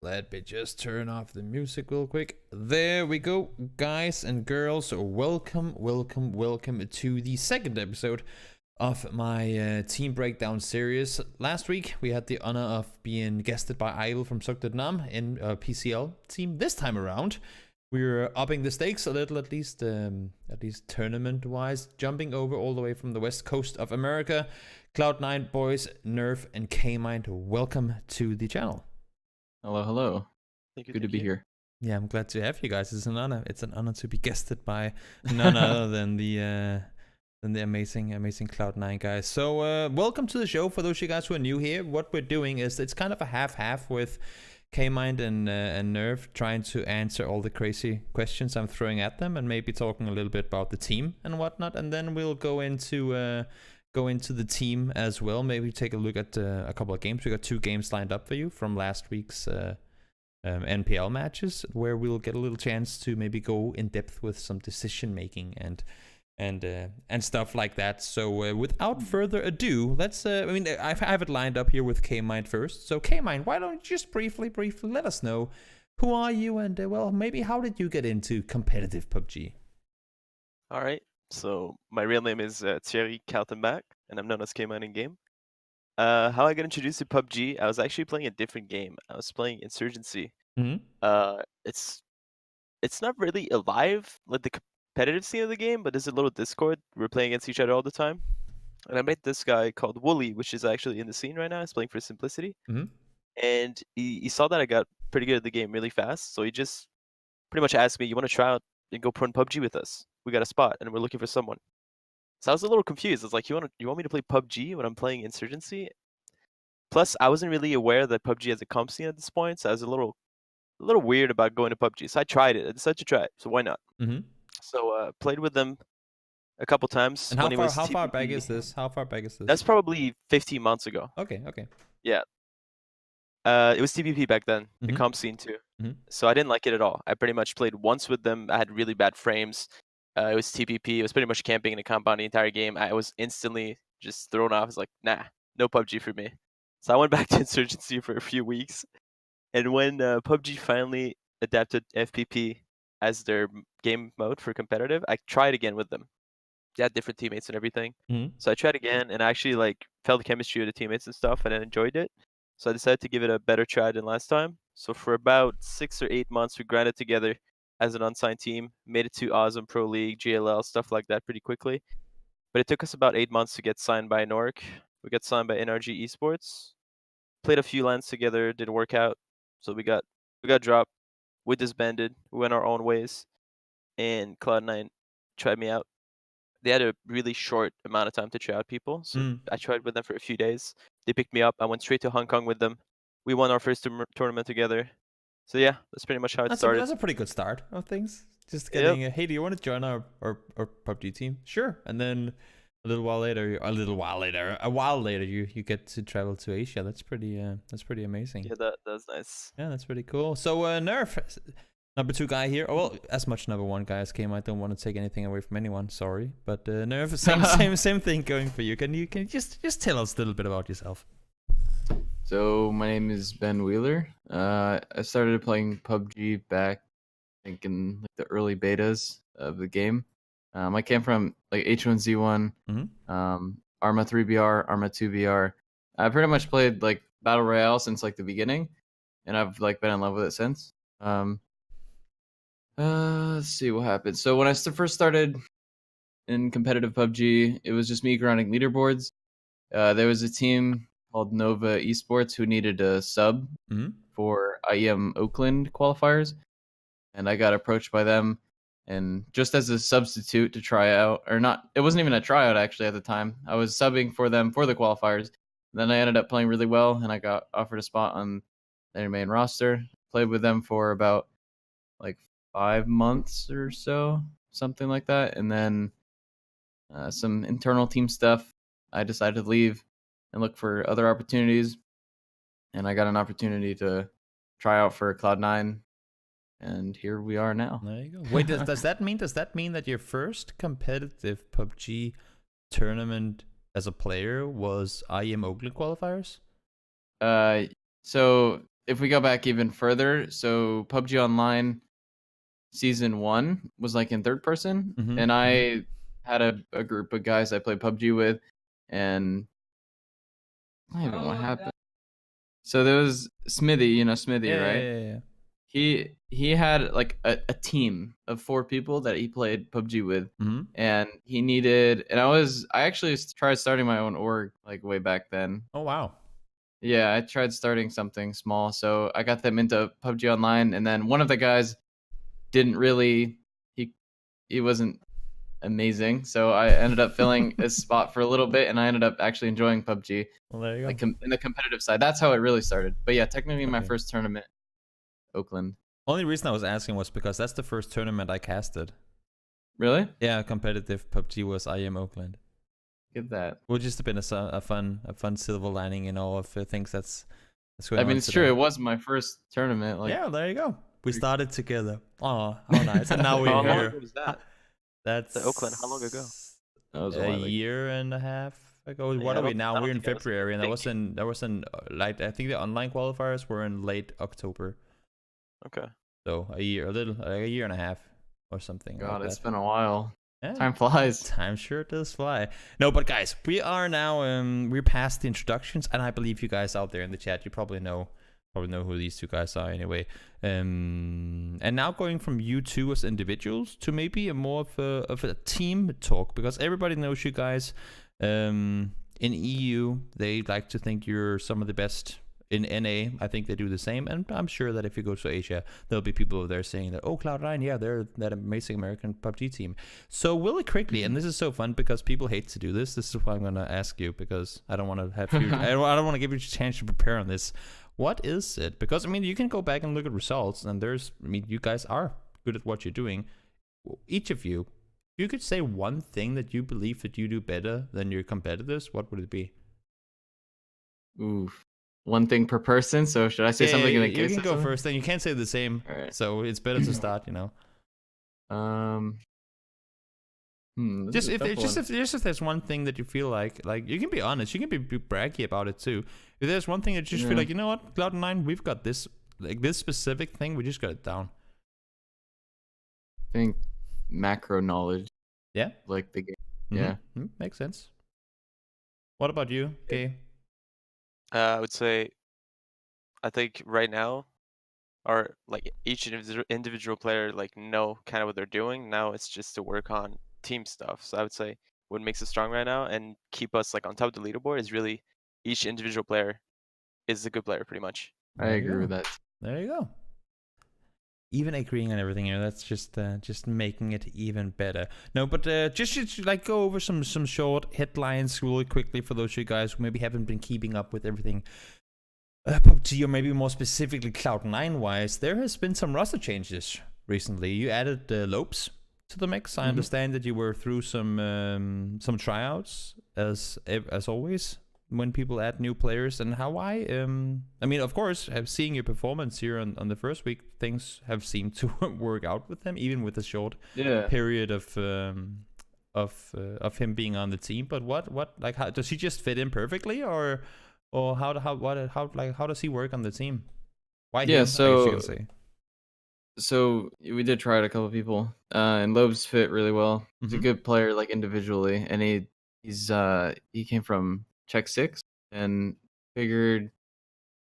Let me just turn off the music real quick. There we go, guys and girls. Welcome to the second episode of my team breakdown series. Last week we had the honor of being guested by Idol from Vietnam in a PCL team. This time around, we're upping the stakes a little, at least tournament-wise, jumping over all the way from the west coast of America. Cloud9 boys, Nerf and Kaymind, welcome to the channel. Hello, hello. Good to be here. Yeah, I'm glad to have you guys. It's an honor. It's an honor to be guested by none other than the amazing Cloud9 guys. So welcome to the show. For those of you guys who are new here, what we're doing is it's kind of a half with Kaymind and Nerf trying to answer all the crazy questions I'm throwing at them, and maybe talking a little bit about the team and whatnot, and then we'll go into the team as well. Maybe take a look at a couple of games. We got 2 games lined up for you from last week's NPL matches, where we'll get a little chance to maybe go in depth with some decision making and stuff like that. So without further ado, let's. I have it lined up here with Kaymind first. So Kaymind, why don't you just briefly let us know who are you, and well, maybe how did you get into competitive PUBG? All right. So my real name is Thierry Kaltenbach, and I'm known as Kaymind in game. How I got introduced to PUBG, I was actually playing a different game. I was playing Insurgency. Mm-hmm. It's not really alive like the competitive scene of the game, but there's a little Discord. We're playing against each other all the time. And I met this guy called Wooly, which is actually in the scene right now. He's playing for Simplicity. Mm-hmm. And he saw that I got pretty good at the game really fast, so he just pretty much asked me, "You want to try out and go pro in PUBG with us? We got a spot, and we're looking for someone." So I was a little confused. I was like, "You want me to play PUBG when I'm playing Insurgency?" Plus, I wasn't really aware that PUBG has a comp scene at this point, so I was a little weird about going to PUBG. So I tried it. I decided to try it. So why not? Mm-hmm. So played with them a couple times. And when how far back is this? That's probably 15 months ago. Okay. Yeah. It was TPP back then, the comp scene too. Mm-hmm. So I didn't like it at all. I pretty much played once with them. I had really bad frames. It was TPP. It was pretty much camping in a compound the entire game. I was instantly just thrown off. I was like, nah, no PUBG for me. So I went back to Insurgency for a few weeks. And when PUBG finally adapted FPP as their game mode for competitive, I tried again with them. They had different teammates and everything. Mm-hmm. So I tried again, and I actually felt the chemistry of the teammates and stuff, and I enjoyed it. So I decided to give it a better try than last time. So for about 6 or 8 months, we grinded together as an unsigned team, made it to Awesome Pro League, GLL, stuff like that pretty quickly. But it took us about 8 months to get signed by Nork. We got signed by NRG Esports. Played a few lands together, didn't work out. So we got dropped. We disbanded. We went our own ways. And Cloud9 tried me out. They had a really short amount of time to try out people. So I tried with them for a few days. They picked me up. I went straight to Hong Kong with them. We won our first tournament together. So yeah, that's pretty much how it started. That's a pretty good start of things. Just getting hey, do you want to join our PUBG team? Sure. And then a while later, you get to travel to Asia. That's pretty amazing. Yeah, that's nice. Yeah, that's pretty cool. So Nerf, number 2 guy here. Oh, well, as much number 1 guy as came. I don't want to take anything away from anyone. Sorry, but Nerf, same thing going for you. Can you just tell us a little bit about yourself? So my name is Ben Wheeler. I started playing PUBG back, I think, in the early betas of the game. I came from H1Z1, Arma 3BR, Arma 2BR. I pretty much played Battle Royale since the beginning, and I've been in love with it since. Let's see what happened. So when I first started in competitive PUBG, it was just me grinding leaderboards. There was a team called Nova Esports who needed a sub for IEM Oakland qualifiers, and I got approached by them, and just as a substitute to try out, or not, it wasn't even a tryout actually at the time. I was subbing for them for the qualifiers. Then I ended up playing really well, and I got offered a spot on their main roster. Played with them for about 5 months or so, something like that, and then some internal team stuff. I decided to leave and look for other opportunities, and I got an opportunity to try out for Cloud9, and here we are now. There you go. Wait, does that mean that your first competitive PUBG tournament as a player was IEM Oakland qualifiers? So if we go back even further, so PUBG Online Season 1 was like in third person, and I had a group of guys I played PUBG with, and I don't know what happened. So there was Smithy, you know Smithy, right? Yeah. He had like a team of 4 people that he played PUBG with, and he needed. And I actually tried starting my own org like way back then. Oh wow. Yeah, I tried starting something small, so I got them into PUBG Online, and then one of the guys didn't really. He wasn't amazing, so I ended up filling his spot for a little bit, and I ended up actually enjoying PUBG. Well, there you go. Like in the competitive side, that's how it really started. But yeah, technically my Okay. first tournament, Oakland. Only reason I was asking was because that's the first tournament I casted. Really? Yeah, competitive PUBG was IM Oakland. Get that. Would just have been a fun silver lining in all of the things that's going on. I mean, it's today. true. It was my first tournament. Like, yeah, there you go. We started together. Oh, how nice! And now we're How long here. ago was that? That's The Oakland. How long ago? that was a year and a half ago. Yeah, What I are we don't- I now? don't We're in think I was February, and that was thinking. in like I think the online qualifiers were in late October. Okay. So a year and a half or something. God, like it's that. been a while. Yeah. Time flies. Time sure does fly. No, but guys, we are now we're past the introductions, and I believe you guys out there in the chat, you probably know who these 2 guys are anyway. And now going from you 2 as individuals to maybe a more of a team talk, because everybody knows you guys. In EU, they like to think you're some of the best. In NA, I think they do the same, and I'm sure that if you go to Asia, there'll be people there saying that, oh, Cloud9, yeah, they're that amazing American PUBG team. So really quickly, and this is so fun because people hate to do this. This is why I'm gonna ask you, because I don't want to have you. I don't want to give you a chance to prepare on this. What is it? Because I mean, you can go back and look at results, and you guys are good at what you're doing. Each of you, if you could say one thing that you believe that you do better than your competitors, what would it be? Oof. One thing per person. So should I say something in the case? You can go first, then you can't say the same. Alright. So it's better to start, you know. This is a tough one. If there's one thing that you feel like you can be honest, you can be braggy about it too. If there's one thing that you just feel like, you know what, Cloud9, we've got this, like this specific thing, we just got it down. I think macro knowledge. Yeah. Like the game. Yeah. Makes sense. What about you, Kay? I would say, I think right now, or like each individual player like know kind of what they're doing. Now it's just to work on team stuff. So I would say what makes us strong right now and keep us like on top of the leaderboard is really each individual player is a good player pretty much. I agree with that. There you go. Even agreeing on everything here, that's just making it even better. No, but just like go over some short headlines really quickly for those of you guys who maybe haven't been keeping up with everything. PUBG, or maybe more specifically Cloud9 wise, there has been some roster changes recently. You added Lopes to the mix. I understand that you were through some tryouts as always when people add new players, and how I mean, of course, seeing your performance here on the first week, things have seemed to work out with them, even with the short period of him being on the team. But what like, how does he just fit in perfectly, or how does he work on the team? Why him, so we did try it a couple of people, and Lopes fit really well. He's a good player, like individually, and he came from Czech 6 and figured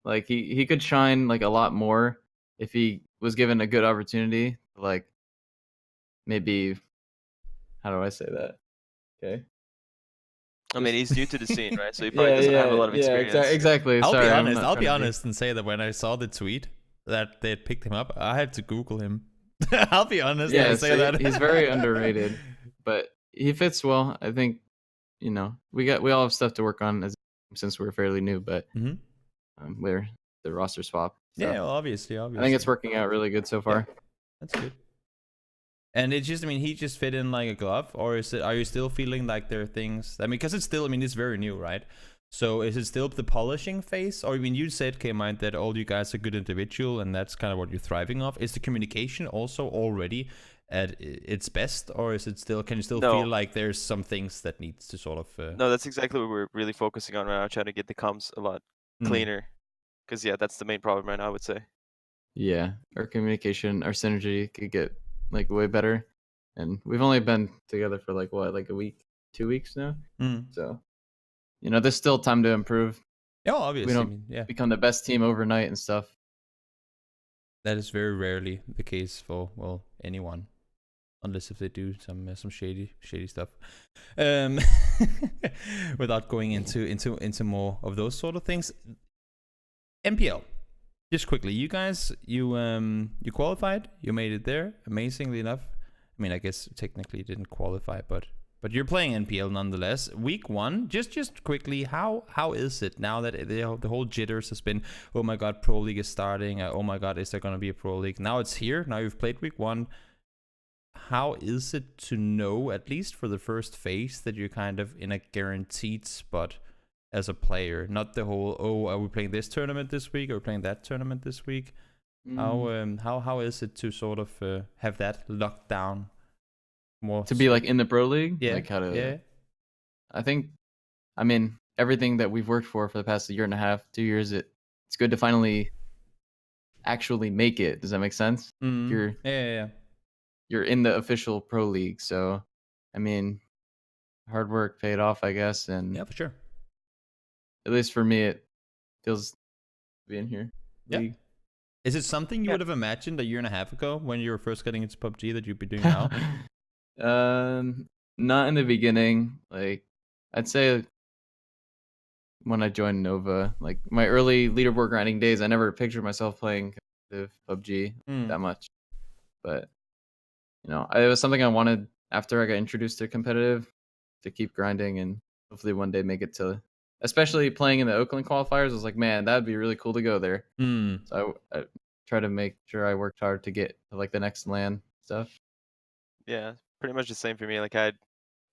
like he could shine like a lot more if he was given a good opportunity. Like maybe, how do I say that? Okay. I mean, he's new to the scene, right? So he probably doesn't have a lot of experience. Yeah, exactly. I'll be honest and say that when I saw the tweet that they had picked him up, I had to Google him. I'll be honest and say that. He's very underrated, but he fits well. I think, you know, we all have stuff to work on since we're fairly new, but we're the roster swap. So yeah, well, obviously. I think it's working out really good so far. Yeah, that's good. And it's just, I mean, he just fit in like a glove, or are you still feeling like there are things? I mean, because it's very new, right? So is it still the polishing phase? Or I mean, you said, Kaymind, that all you guys are good individual, and that's kind of what you're thriving off. Is the communication also already at its best, or is it still? Can you still feel like there's some things that needs to sort of? No, that's exactly what we're really focusing on right now, trying to get the comms a lot cleaner. Because yeah, that's the main problem right now, I would say. Yeah, our communication, our synergy could get like way better, and we've only been together for like what, like a week, 2 weeks now. So, there's still time to improve. Yeah, obviously. We don't I mean, yeah, become the best team overnight and stuff. that is very rarely the case for anyone, unless if they do some shady stuff. Without going into more of those sort of things. MPL, just quickly, you guys, you qualified, you made it there, amazingly enough. I mean, I guess technically you didn't qualify, but you're playing NPL nonetheless. Week 1, just quickly, how is it now that the whole jitters has been, oh my god, Pro League is starting, oh my god, is there going to be a Pro League? Now it's here, now you've played week 1. How is it to know, at least for the first phase, that you're kind of in a guaranteed spot as a player? Not the whole, oh, are we playing this tournament this week, or are we playing that tournament this week? How is it to sort of have that locked down more? To be like in the Pro League? Yeah. Like how to... Yeah. I mean, everything that we've worked for the past 1.5 years, 2 years, it's good to finally actually make it. Does that make sense? Yeah. You're in the official Pro League, so I mean, hard work paid off, I guess, and Yeah, for sure. At least for me, it feels to be in here. Yeah. League. Is it something you would have imagined 1.5 years ago when you were first getting into PUBG that you'd be doing now? Not in the beginning. Like, I'd say when I joined Nova, like my early leaderboard grinding days, I never pictured myself playing competitive PUBG that much. But it was something I wanted after I got introduced to competitive, to keep grinding and hopefully one day make it to, especially playing in the Oakland qualifiers. I was like, man, that'd be really cool to go there. So I try to make sure I worked hard to get to like the next LAN stuff. Yeah, pretty much the same for me. Like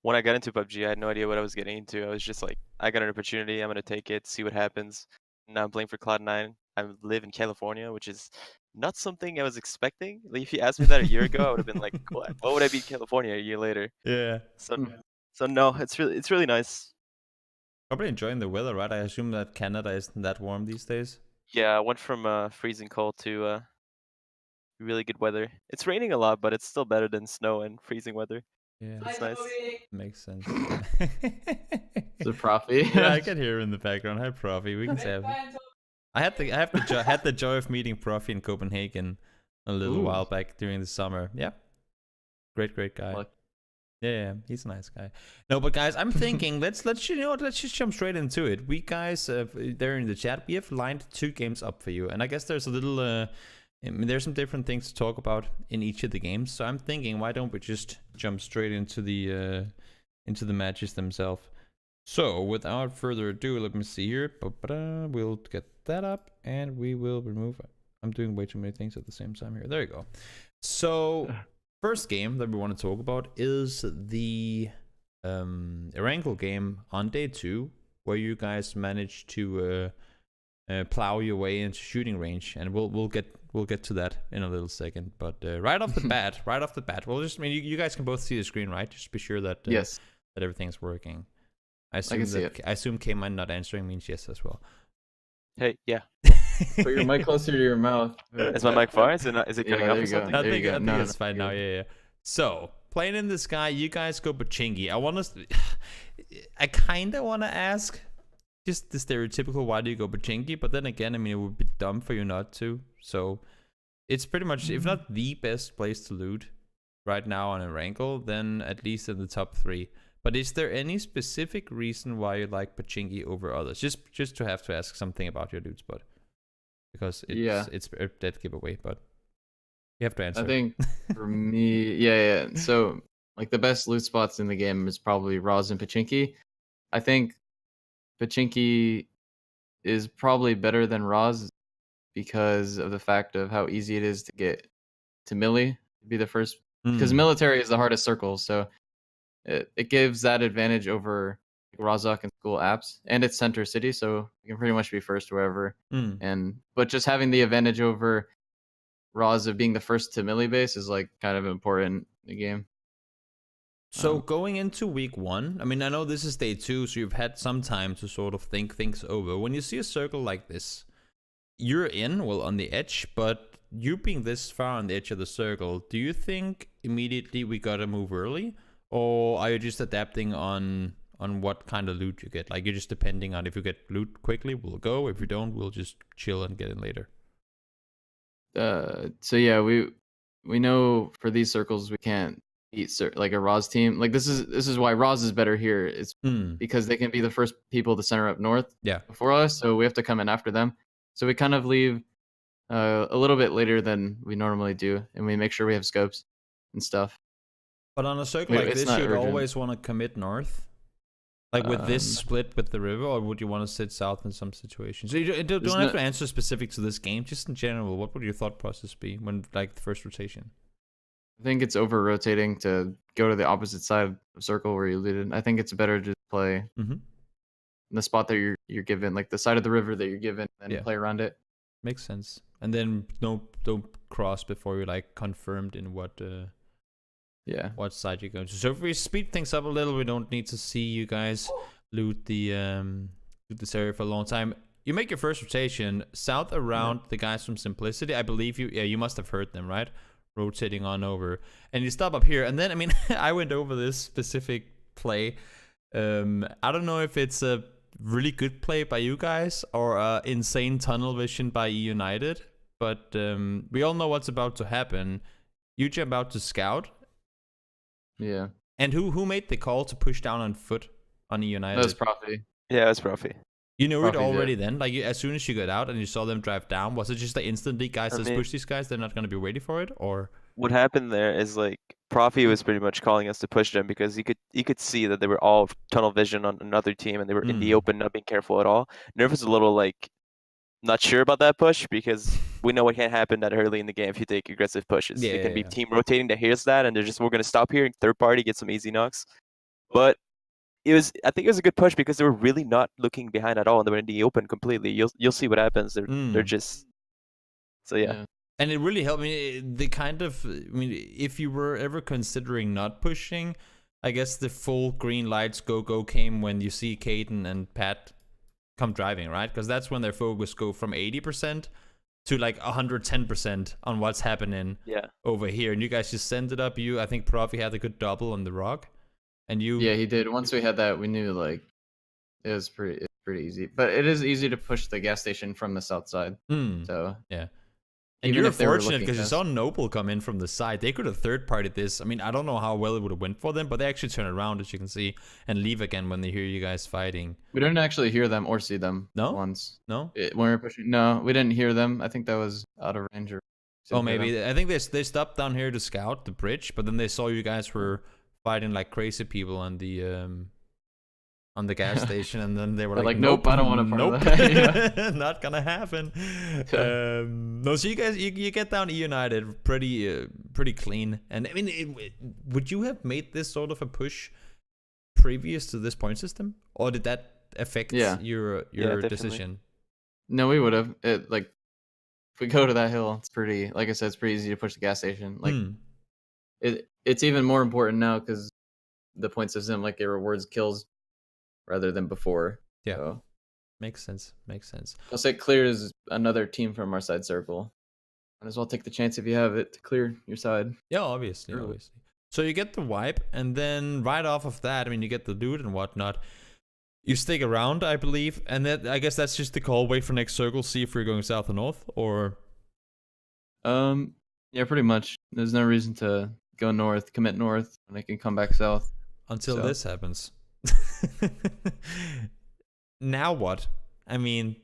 when I got into PUBG, I had no idea what I was getting into. I was just like, I got an opportunity, I'm gonna take it, see what happens. Now I'm playing for Cloud9. I live in California, which is not something I was expecting. Like, if you asked me that a year ago, I would have been like, what would I be in California a year later? Yeah. So no, it's really nice. Probably enjoying the weather, right? I assume that Canada isn't that warm these days. Yeah, I went from freezing cold to really good weather. It's raining a lot, but it's still better than snow and freezing weather. Yeah, it's nice. Makes sense. The Profi. Yeah, I can hear him in the background. Hi, Profi. We can say I had the joy of meeting Profi in Copenhagen a little while back during the summer. Yeah, great guy. What? Yeah, he's a nice guy. No, but guys, I'm thinking let's just jump straight into it. We guys there in the chat, we have lined 2 games up for you, and I guess there's a little there's some different things to talk about in each of the games. So I'm thinking, why don't we just jump straight into the matches themselves? So without further ado, let me see here. We'll get that up, and we will remove. I'm doing way too many things at the same time here. There you go. So first game that we want to talk about is the Erangel game on day 2, where you guys managed to plow your way into shooting range, and we'll get to that in a little second. But right off the bat, well, you guys can both see the screen, right? Just be sure that yes, that everything's working. I can see it. I assume Kaymind not answering means yes as well. Hey, yeah. Put your mic closer to your mouth. Is my mic far? Is it cutting up or something? I think it's fine now. Yeah. So playing in the sky, you guys go Pachinki. I kind of want to ask just the stereotypical, why do you go Pachinki? But then again, I mean, it would be dumb for you not to. So it's pretty much, if not the best place to loot right now on Erangel, then at least in the top 3. But is there any specific reason why you like Pachinki over others? Just to have to ask something about your loot spot, because it's a dead giveaway. But you have to answer. I think for me, yeah. So like the best loot spots in the game is probably Roz and Pachinki. I think Pachinki is probably better than Roz because of the fact of how easy it is to get to Millie, to be the first. Because military is the hardest circle, so it gives that advantage over Rozhok and school apps, and it's center city, so you can pretty much be first wherever. But just having the advantage over Roz of being the first to Millie base is like kind of important in the game. So going into week 1, I mean, I know this is day 2, so you've had some time to sort of think things over. When you see a circle like this, you're on the edge, but you being this far on the edge of the circle, do you think immediately we gotta move early, or are you just adapting on what kind of loot you get? Like, you're just depending on if you get loot quickly, we'll go. If you don't, we'll just chill and get in later. So yeah, we know for these circles we can't beat like a Roz team. Like this is why Roz is better here. It's because they can be the first people to center up north before us, so we have to come in after them. So we kind of leave a little bit later than we normally do, and we make sure we have scopes and stuff. But on a circle like this, you'd always want to commit north. Like with this split with the river, or would you want to sit south in some situations? So you don't have to answer specific to this game, just in general. What would your thought process be when, like, the first rotation? I think it's over rotating to go to the opposite side of circle where you looted. I think it's better to play in the spot that you're given, like the side of the river that you're given, and play around it. Makes sense. And then don't cross before you're like confirmed in what side you're going to. So if we speed things up a little, we don't need to see you guys loot this area for a long time. You make your first rotation south around the guys from Simplicity. I believe you must have heard them, right? Rotating on over, and you stop up here. And then, I mean, I went over this specific play. I don't know if it's a really good play by you guys or insane tunnel vision by E United, but we all know what's about to happen. You jump out to scout. Yeah. And who made the call to push down on foot on E United? That was Profi. Yeah, it was Profi. You knew it already then? Like, as soon as you got out and you saw them drive down, was it just like instantly, guys, let's push these guys, they're not going to be ready for it? Or what happened there is, like, Profi was pretty much calling us to push them because you could see that they were all tunnel vision on another team and they were in the open, not being careful at all. Nerf is a little, like, not sure about that push because we know what can happen that early in the game if you take aggressive pushes. It can be team rotating that hears that and they're just, we're going to stop here, third party, get some easy knocks. But I think it was a good push because they were really not looking behind at all and they were in the open completely. You'll see what happens. They're just, so yeah. And it really helped me. If you were ever considering not pushing, I guess the full green lights go came when you see Caden and Pat come driving, right? Because that's when their focus go from 80% to like 110% on what's happening over here. And you guys just send it up. I think Profi had a good double on the rock. And he did. Once we had that, we knew like it's pretty easy. But it is easy to push the gas station from the south side. So yeah. And you're fortunate because you saw Noble come in from the side. They could have third-partied this. I mean, I don't know how well it would have went for them, but they actually turn around, as you can see, and leave again when they hear you guys fighting. We didn't actually hear them or see them once. No? When we were pushing. No, we didn't hear them. I think that was out of range. Maybe. I think they stopped down here to scout the bridge, but then they saw you guys were fighting like crazy people on the gas station, and then they were like, nope, I don't want to part of that. Not gonna happen. No, so you guys, you get down E United pretty clean. And I mean, would you have made this sort of a push previous to this point system, or did that affect your decision? No, we would have. If we go to that hill, it's pretty. Like I said, it's pretty easy to push the gas station. Like it's even more important now because the point system, like, it rewards kills rather than before. Yeah. So. Makes sense. Plus, it clears another team from our side circle. Might as well take the chance if you have it to clear your side. Yeah, obviously. So you get the wipe, and then right off of that, I mean, you get the loot and whatnot. You stick around, I believe, and that, I guess that's just the call. Wait for next circle, see if we're going south or north, or. Yeah, pretty much. There's no reason to go north, commit north, and I can come back south. Until this happens. Now what? I mean,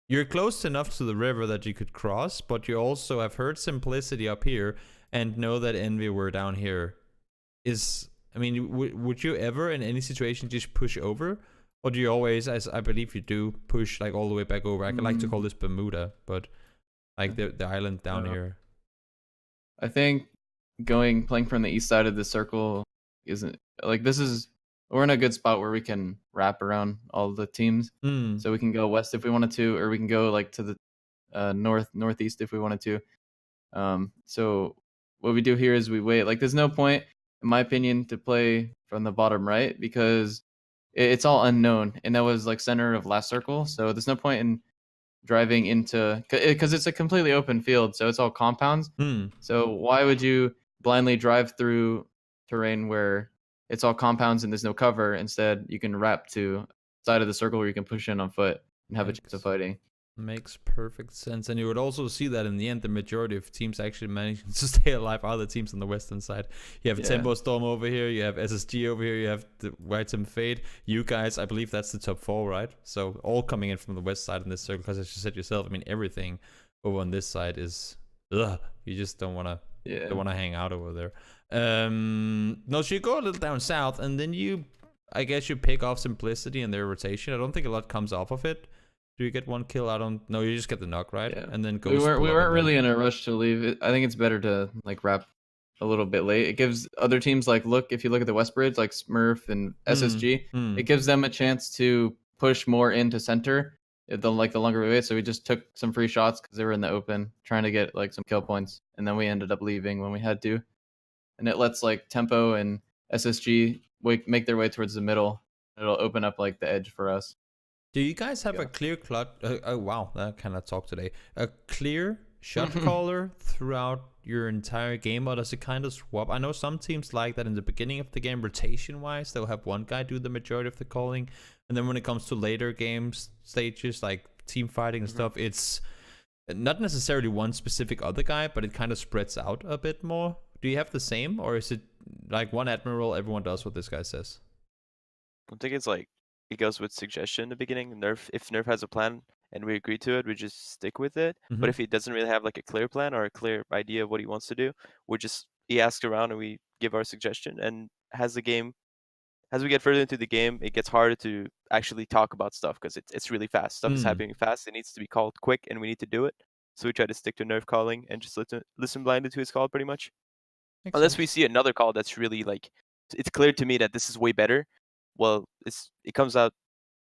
you're close enough to the river that you could cross, but you also have heard Simplicity up here and know that Envy were down here. Would you ever in any situation just push over? Or do you always, as I believe you do, push like all the way back over? I like to call this Bermuda, but like the island down here. I think playing from the east side of the circle isn't like we're in a good spot where we can wrap around all the teams. So we can go west if we wanted to, or we can go like to the northeast if we wanted to. So what we do here is we wait. Like, there's no point, in my opinion, to play from the bottom right because it's all unknown, and that was like center of last circle. So there's no point in driving into, because it's a completely open field, so it's all compounds. So why would you blindly drive through terrain where it's all compounds and there's no cover? Instead, you can wrap to side of the circle where you can push in on foot and have a chance of fighting. Makes perfect sense. And you would also see that in the end, the majority of teams actually manage to stay alive are the teams on the western side. You have Tempo Storm over here, you have SSG over here, you have the White Team Fade. You guys, I believe that's the top 4, right? So all coming in from the west side in this circle, because as you said yourself, I mean, everything over on this side is, you just don't want to hang out over there. No, so you go a little down south, and then I guess you pick off Simplicity and their rotation. I don't think a lot comes off of it. Do you get one kill? I don't know. You just get the knock, right? Yeah. And then go. We weren't really in a rush to leave. I think it's better to like wrap a little bit late. It gives other teams like if you look at the West Bridge, like Smurf and SSG, it gives them a chance to push more into center. The longer we wait. So we just took some free shots because they were in the open, trying to get like some kill points, and then we ended up leaving when we had to. And it lets like Tempo and SSG make their way towards the middle. It'll open up like the edge for us. Do you guys have a clear oh wow, I cannot talk today. A clear shot caller throughout your entire game, or does it kind of swap? I know some teams like that in the beginning of the game, rotation-wise, they'll have one guy do the majority of the calling, and then when it comes to later games stages like team fighting and stuff, it's not necessarily one specific other guy, but it kind of spreads out a bit more. Do you have the same, or is it like one admiral, everyone does what this guy says? I think it's like it goes with suggestion in the beginning. If Nerf has a plan and we agree to it, we just stick with it. But if he doesn't really have like a clear plan or a clear idea of what he wants to do, he asks around and we give our suggestion. And as we get further into the game, it gets harder to actually talk about stuff because it's really fast. Stuff is happening fast. It needs to be called quick, and we need to do it. So we try to stick to Nerf calling and just listen blindly to his call, pretty much. Unless we see another call that's really like, it's clear to me that this is way better. Well, it comes out,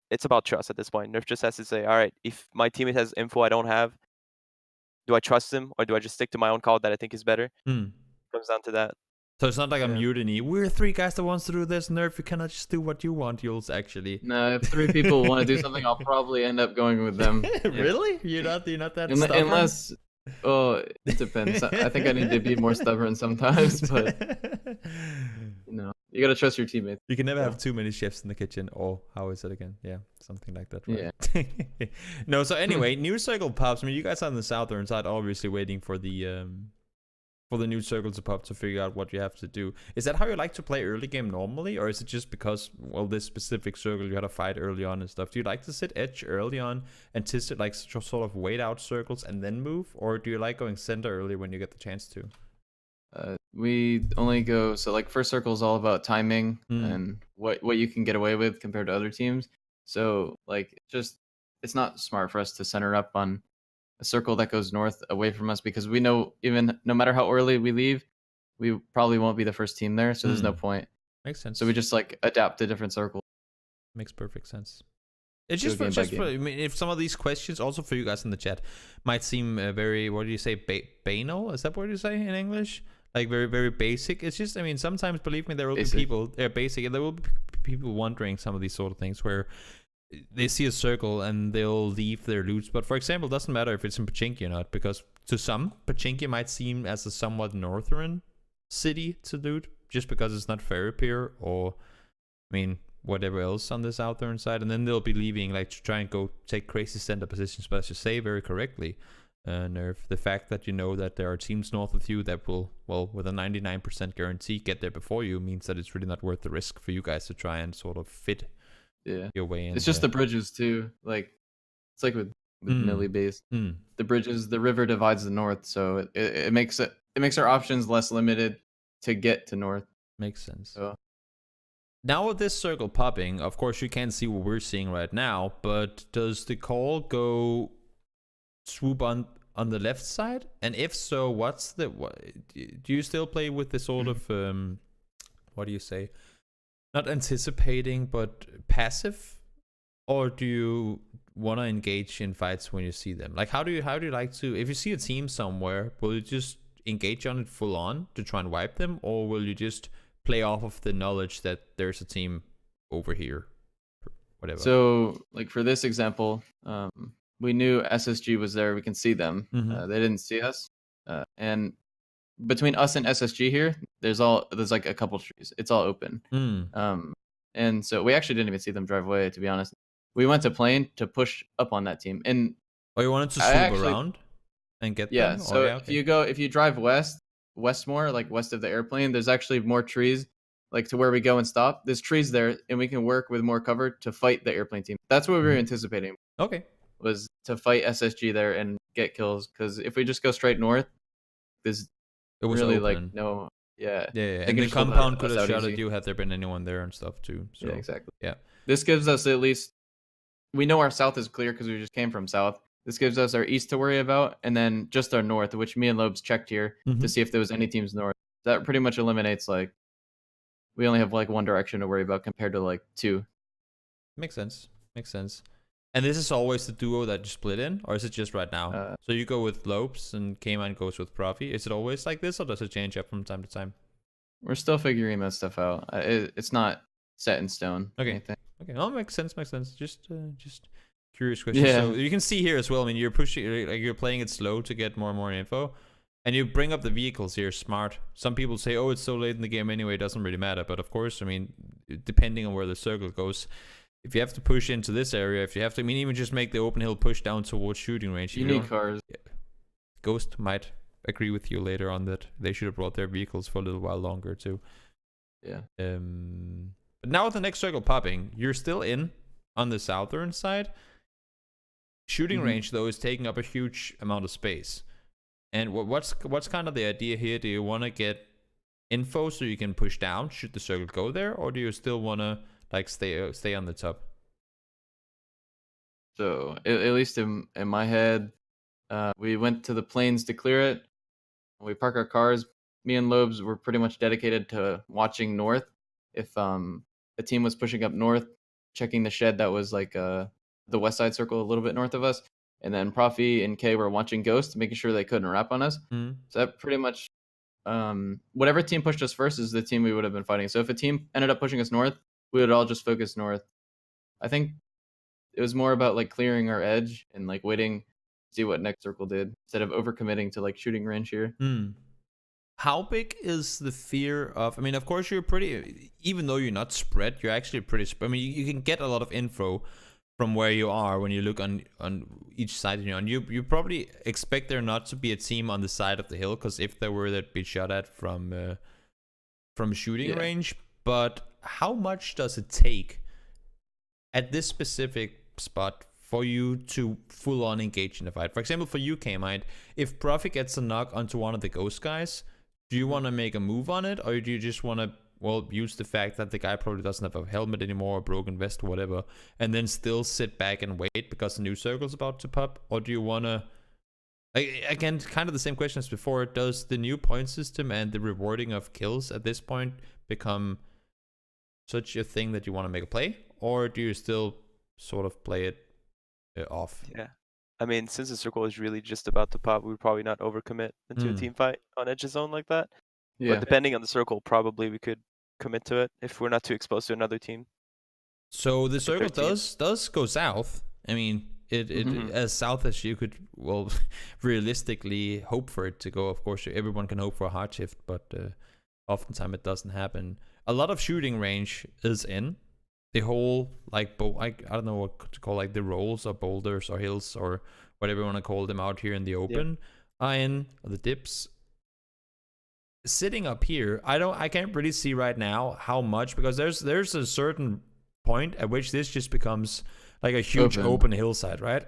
it's about trust at this point. Nerf just has to say, all right, if my teammate has info I don't have, do I trust him or do I just stick to my own call that I think is better? It comes down to that. So it's not like a mutiny. We're 3 guys that wants to do this, Nerf. You cannot just do what you want, Jules, actually. No, if 3 people want to do something, I'll probably end up going with them. Really? You're not that stubborn? Unless, it depends. I think I need to be more stubborn sometimes, but you gotta trust your teammates. You can never have too many chefs in the kitchen. Or how is it again? Yeah, something like that. Right? Yeah. No. So anyway, new circle pops. I mean, you guys on the southern side, obviously waiting for the new circle to pop to figure out what you have to do. Is that how you like to play early game normally, or is it just because this specific circle you had to fight early on and stuff? Do you like to sit edge early on and like sort of wait out circles and then move, or do you like going center early when you get the chance to? We only go like first circle is all about timing and what you can get away with compared to other teams. So like it's not smart for us to center up on a circle that goes north away from us, because we know even no matter how early we leave, we probably won't be the first team there. So there's no point. Makes sense. So we just like adapt to different circles. Makes perfect sense. It's just for, I mean, if some of these questions also for you guys in the chat might seem very, what do you say, banal? Is that what you say in English? Like very, very basic. It's just, I mean, sometimes, believe me, there will be people, they're basic, and there will be people wondering some of these sort of things where they see a circle and they'll leave their loots. But for example, it doesn't matter if it's in Pachinki or not, because to some, Pachinki might seem as a somewhat northern city to loot, just because it's not ferry pier or, I mean, whatever else on the southern side. And then they'll be leaving like to try and go take crazy center positions. But as you say very correctly, Nerf, the fact that you know that there are teams north of you that will, with a 99% guarantee get there before you, means that it's really not worth the risk for you guys to try and sort of fit your way in. It's just the bridges too. Like it's like with Millie base. The bridges, the river divides the north, so it makes our options less limited to get to north. Makes sense. So. Now with this circle popping, of course you can't see what we're seeing right now, but does the call go swoop on the left side? And if so, do you still play with the sort of what do you say, not anticipating but passive, or do you want to engage in fights when you see them? Like how do you like to, if you see a team somewhere, will you just engage on it full on to try and wipe them, or will you just play off of the knowledge that there's a team over here, whatever? So like for this example, we knew SSG was there. We can see them. Mhm. They didn't see us. And between us and SSG here, there's like a couple trees. It's all open. Mm. And so we actually didn't even see them drive away, to be honest. We went to plane to push up on that team. And Oh, you wanted to I swoop actually, around and get yeah. them? So Oh, yeah, if you drive west more, like west of the airplane, there's actually more trees, like to where we go and stop. There's trees there, and we can work with more cover to fight the airplane team. That's what we were Mhm. anticipating, Okay. was to fight SSG there and get kills. Because if we just go straight north, there's It was really open. like no, yeah. Yeah, yeah. They And can the just hold compound could us have out shot at easy. you had there been anyone there and stuff too. So Yeah, exactly. yeah. This gives us at least, we know our south is clear because we just came from south. This gives us our east to worry about, and then just our north, which me and Lobes checked here to Mhm. see if there was any teams north. That pretty much eliminates, like, we only have like one direction to worry about compared to like two. Makes sense. Makes sense. And this is always the duo that you split in, or is it just right now? So you go with Lopes and Kaymind goes with Profi. Is it always like this, or does it change up from time to time? We're still figuring that stuff out. It's not set in stone. Okay. Anything. Okay. Oh, makes sense. Makes sense. Just curious question. Yeah. So you can see here as well. I mean, you're pushing, like you're playing it slow to get more and more info, and you bring up the vehicles here. Smart. Some people say, "Oh, it's so late in the game anyway. It doesn't really matter." But of course, I mean, depending on where the circle goes, if you have to push into this area, if you have to, I mean, even just make the open hill push down towards shooting range. You need cars. Ghost might agree with you later on that they should have brought their vehicles for a little while longer too. Yeah. But now with the next circle popping, you're still in on the southern side. Shooting range though is taking up a huge amount of space. And what's kind of the idea here? Do you want to get info so you can push down should the circle go there, or do you still want to like stay on the top? So at least in my head, we went to the plains to clear it. We park our cars. Me and Lobes were pretty much dedicated to watching north. If a team was pushing up north, checking the shed that was like the west side circle a little bit north of us, and then Profi and Kay were watching Ghost, making sure they couldn't wrap on us. Mm. So that pretty much, whatever team pushed us first is the team we would have been fighting. So if a team ended up pushing us north, we would all just focus north. I think it was more about like clearing our edge and like waiting to see what next circle did instead of overcommitting to like shooting range here. How big is the fear of, I mean, of course you're pretty, even though you're not spread, you're actually pretty, I mean, you can get a lot of info from where you are when you look on each side you're on. You probably expect there not to be a team on the side of the hill, because if there were, they'd be shot at from shooting range. But how much does it take at this specific spot for you to full on engage in the fight? For example, for you, Kaymind, if Profi gets a knock onto one of the ghost guys, do you want to make a move on it, or do you just want to, well, use the fact that the guy probably doesn't have a helmet anymore, or broken vest or whatever, and then still sit back and wait because the new circle's about to pop? Or do you want to, again, kind of the same question as before, does the new point system and the rewarding of kills at this point become such a thing that you want to make a play, or do you still sort of play it off? Yeah. I mean, since the circle is really just about to pop, we would probably not overcommit into a team fight on edge zone like that. Yeah. But depending on the circle, probably we could commit to it if we're not too exposed to another team. So the Like circle 13. does go south. I mean, it as south as you could, well, realistically hope for it to go. Of course, everyone can hope for a hard shift, but oftentimes it doesn't happen. A lot of shooting range is in. The whole, like, I don't know what to call, like, the rolls or boulders or hills or whatever you want to call them out here in the open, are in. The dips. Sitting up here, I can't really see right now how much, because there's a certain point at which this just becomes like a huge open hillside, right?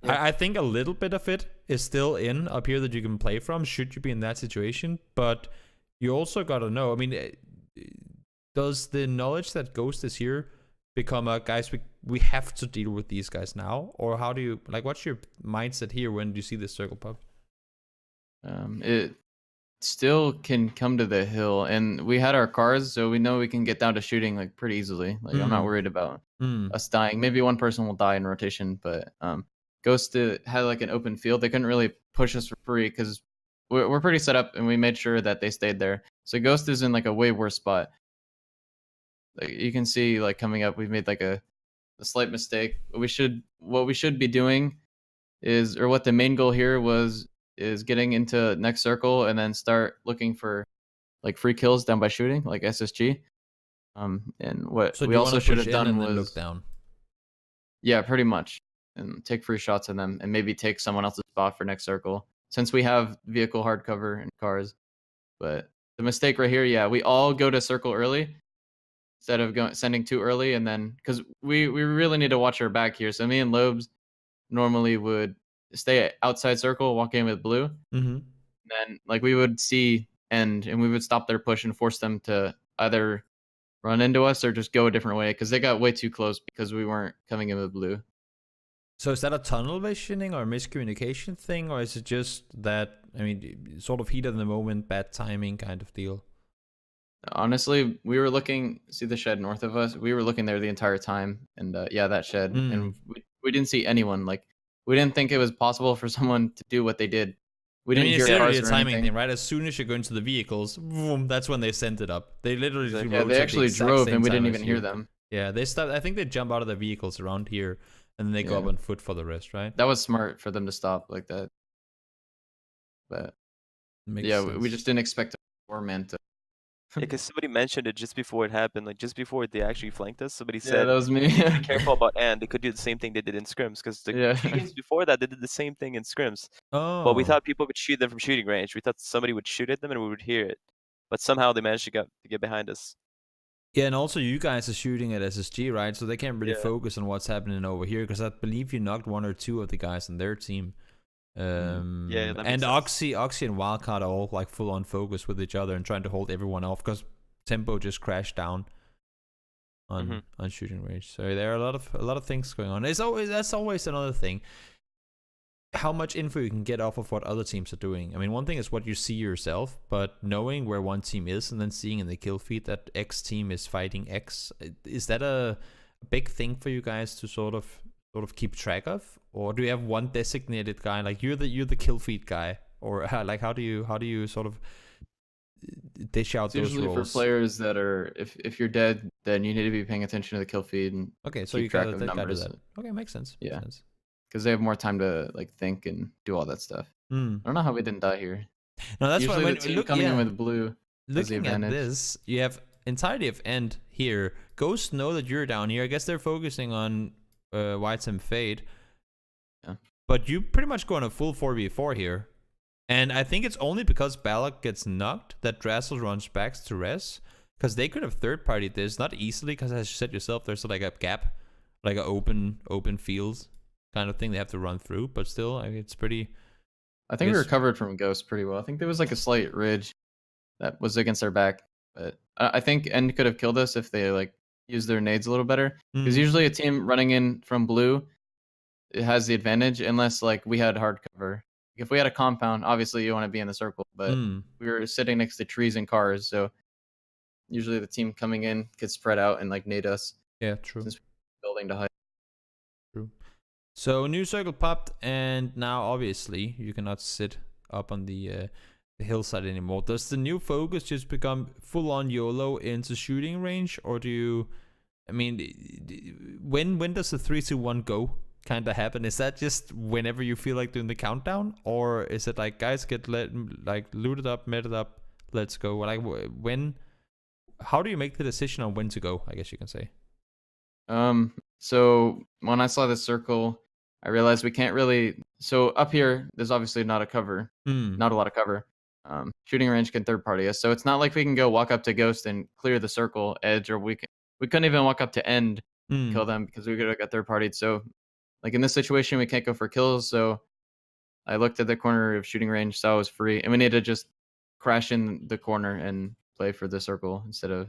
I think a little bit of it is still in up here that you can play from, should you be in that situation. But you also got to know, I mean, does the knowledge that Ghost is here become a, guys, we have to deal with these guys now? Or how do you, like, what's your mindset here when you see this circle pop? It still can come to the hill, and we had our cars, so we know we can get down to shooting like pretty easily. Like, I'm not worried about us dying. Maybe one person will die in rotation, but Ghost had like an open field. They couldn't really push us for free because we're pretty set up, and we made sure that they stayed there. So Ghost is in like a way worse spot. Like, you can see, like, coming up, we've made like a slight mistake. What we should be doing what the main goal here is getting into next circle and then start looking for like free kills down by shooting, like SSG. And what So we also should have done was look down. Yeah, pretty much, and take free shots on them, and maybe take someone else's spot for next circle, since we have vehicle hardcover and cars. But the mistake right here, yeah, we all go to circle early instead of sending too early, and then because we really need to watch our back here. So me and Lobes normally would stay outside circle, walk in with blue. Mm-hmm. Then like we would see end, and we would stop their push and force them to either run into us or just go a different way because they got way too close because we weren't coming in with blue. So is that a tunnel visioning or a miscommunication thing, or is it just that, I mean, sort of heat of the moment, bad timing kind of deal? Honestly, we were looking, see the shed north of us? We were looking there the entire time, and yeah, that shed. And we didn't see anyone. Like, we didn't think it was possible for someone to do what they did. We didn't hear cars a or timing anything. thing, right? As soon as you go into the vehicles, boom, that's when they sent it up. They literally they actually drove, and we didn't even hear them. Yeah, they stopped. I think they jump out of the vehicles around here, and then they go up on foot for the rest, right? That was smart for them to stop like that. But we just didn't expect a 4-man to. Yeah, because somebody mentioned it just before it happened, like just before they actually flanked us. Somebody Yeah, said, that was me. "Be careful about and they could do the same thing they did in scrims." Because the few games before that, they did the same thing in scrims. Oh. But we thought people could shoot them from shooting range. We thought somebody would shoot at them and we would hear it. But somehow they managed to get behind us. Yeah, and also you guys are shooting at SSG, right? So they can't really focus on what's happening over here, because I believe you knocked 1 or 2 of the guys on their team. And Oxy and Wildcard are all like full on focus with each other and trying to hold everyone off, because tempo just crashed down on shooting range. So there are a lot of things going on. That's always another thing. How much info you can get off of what other teams are doing. I mean, one thing is what you see yourself, but knowing where one team is and then seeing in the kill feed that X team is fighting X, is that a big thing for you guys to sort of keep track of, or do you have one designated guy, like you're the kill feed guy, or like how do you sort of dish out those usually roles? For players that are, if you're dead, then you need to be paying attention to the kill feed and so you got that guy do that. Okay, makes sense. Yeah. Makes sense. Because they have more time to like think and do all that stuff. I don't know how we didn't die here. No, that's usually why the team coming in with blue. Looking at this, you have entirety of end here. Ghosts know that you're down here. I guess they're focusing on Whites and Fade. Yeah. But you pretty much go on a full 4v4 here. And I think it's only because Balak gets knocked that Drassel runs back to res. Because they could have third-partied this, not easily, because as you said yourself, there's like a gap, like an open field kind of thing they have to run through, but still, I mean, it's pretty. I think we recovered from Ghost pretty well. I think there was like a slight ridge that was against our back, but I think End could have killed us if they like used their nades a little better. Because usually a team running in from blue, it has the advantage unless like we had hard cover. If we had a compound, obviously you want to be in the circle, but we were sitting next to trees and cars, so usually the team coming in could spread out and like nade us. Yeah, true. Since we're building to height. True. So new circle popped, and now obviously you cannot sit up on the hillside anymore. Does the new focus just become full on YOLO into shooting range, or do you? I mean, when does the 3, 2, 1 go kind of happen? Is that just whenever you feel like doing the countdown, or is it like guys get looted up, meted up, let's go? Like when? How do you make the decision on when to go? I guess you can say. So when I saw this circle, I realized we can't really. So up here, there's obviously not a cover, not a lot of cover. Shooting range can third party us, so it's not like we can go walk up to Ghost and clear the circle edge, or we couldn't even walk up to End, kill them because we could have got third partied. So like in this situation, we can't go for kills. So I looked at the corner of shooting range, saw it was free, and we need to just crash in the corner and play for the circle instead of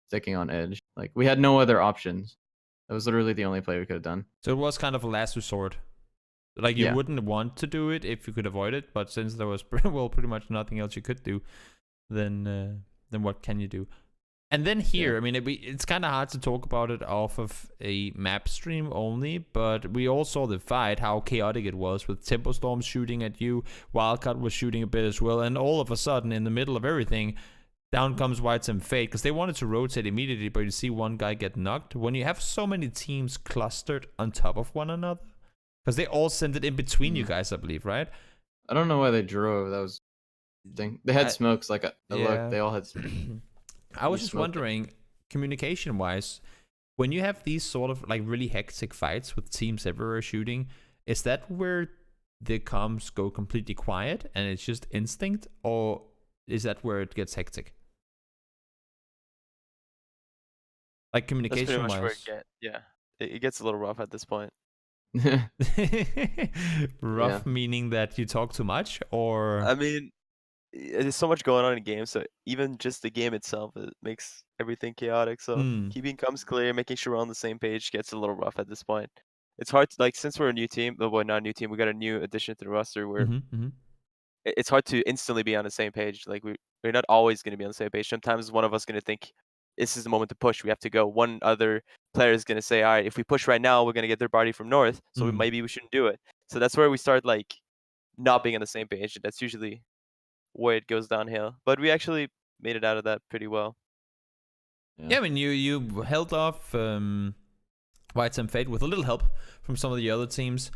sticking on edge. Like we had no other options. That was literally the only play we could have done. So it was kind of a last resort. Like you wouldn't want to do it if you could avoid it, but since there was pretty much nothing else you could do, then what can you do? And then here, I mean, it's kind of hard to talk about it off of a map stream only, but we all saw the fight, how chaotic it was with Tempo Storm shooting at you, Wildcat was shooting a bit as well, and all of a sudden, in the middle of everything, down comes Whites and Fade, because they wanted to rotate immediately, but you see one guy get knocked. When you have so many teams clustered on top of one another, Because they all sent it in between you guys, I believe, right? I don't know why they drove. That was thing. They had smokes. Like I looked, they all had. I was just smoked wondering, communication-wise, when you have these sort of like really hectic fights with teams everywhere shooting, is that where the comms go completely quiet and it's just instinct, or is that where it gets hectic? Like That's pretty communication much where wise. it gets a little rough at this point. Rough meaning that you talk too much, or I mean, there's so much going on in games, so even just the game itself, it makes everything chaotic. So keeping comms clear, making sure we're on the same page gets a little rough at this point. It's hard to, like, since we're a new team, well, not a new team, we got a new addition to the roster where it's hard to instantly be on the same page. Like we're not always going to be on the same page. Sometimes one of us is going to think this is the moment to push. We have to go. One other player is going to say, all right, if we push right now, we're going to get their body from north. So maybe we shouldn't do it. So that's where we start like not being on the same page. That's usually where it goes downhill. But we actually made it out of that pretty well. Yeah, I mean, you held off White Sam Fate with a little help from some of the other teams.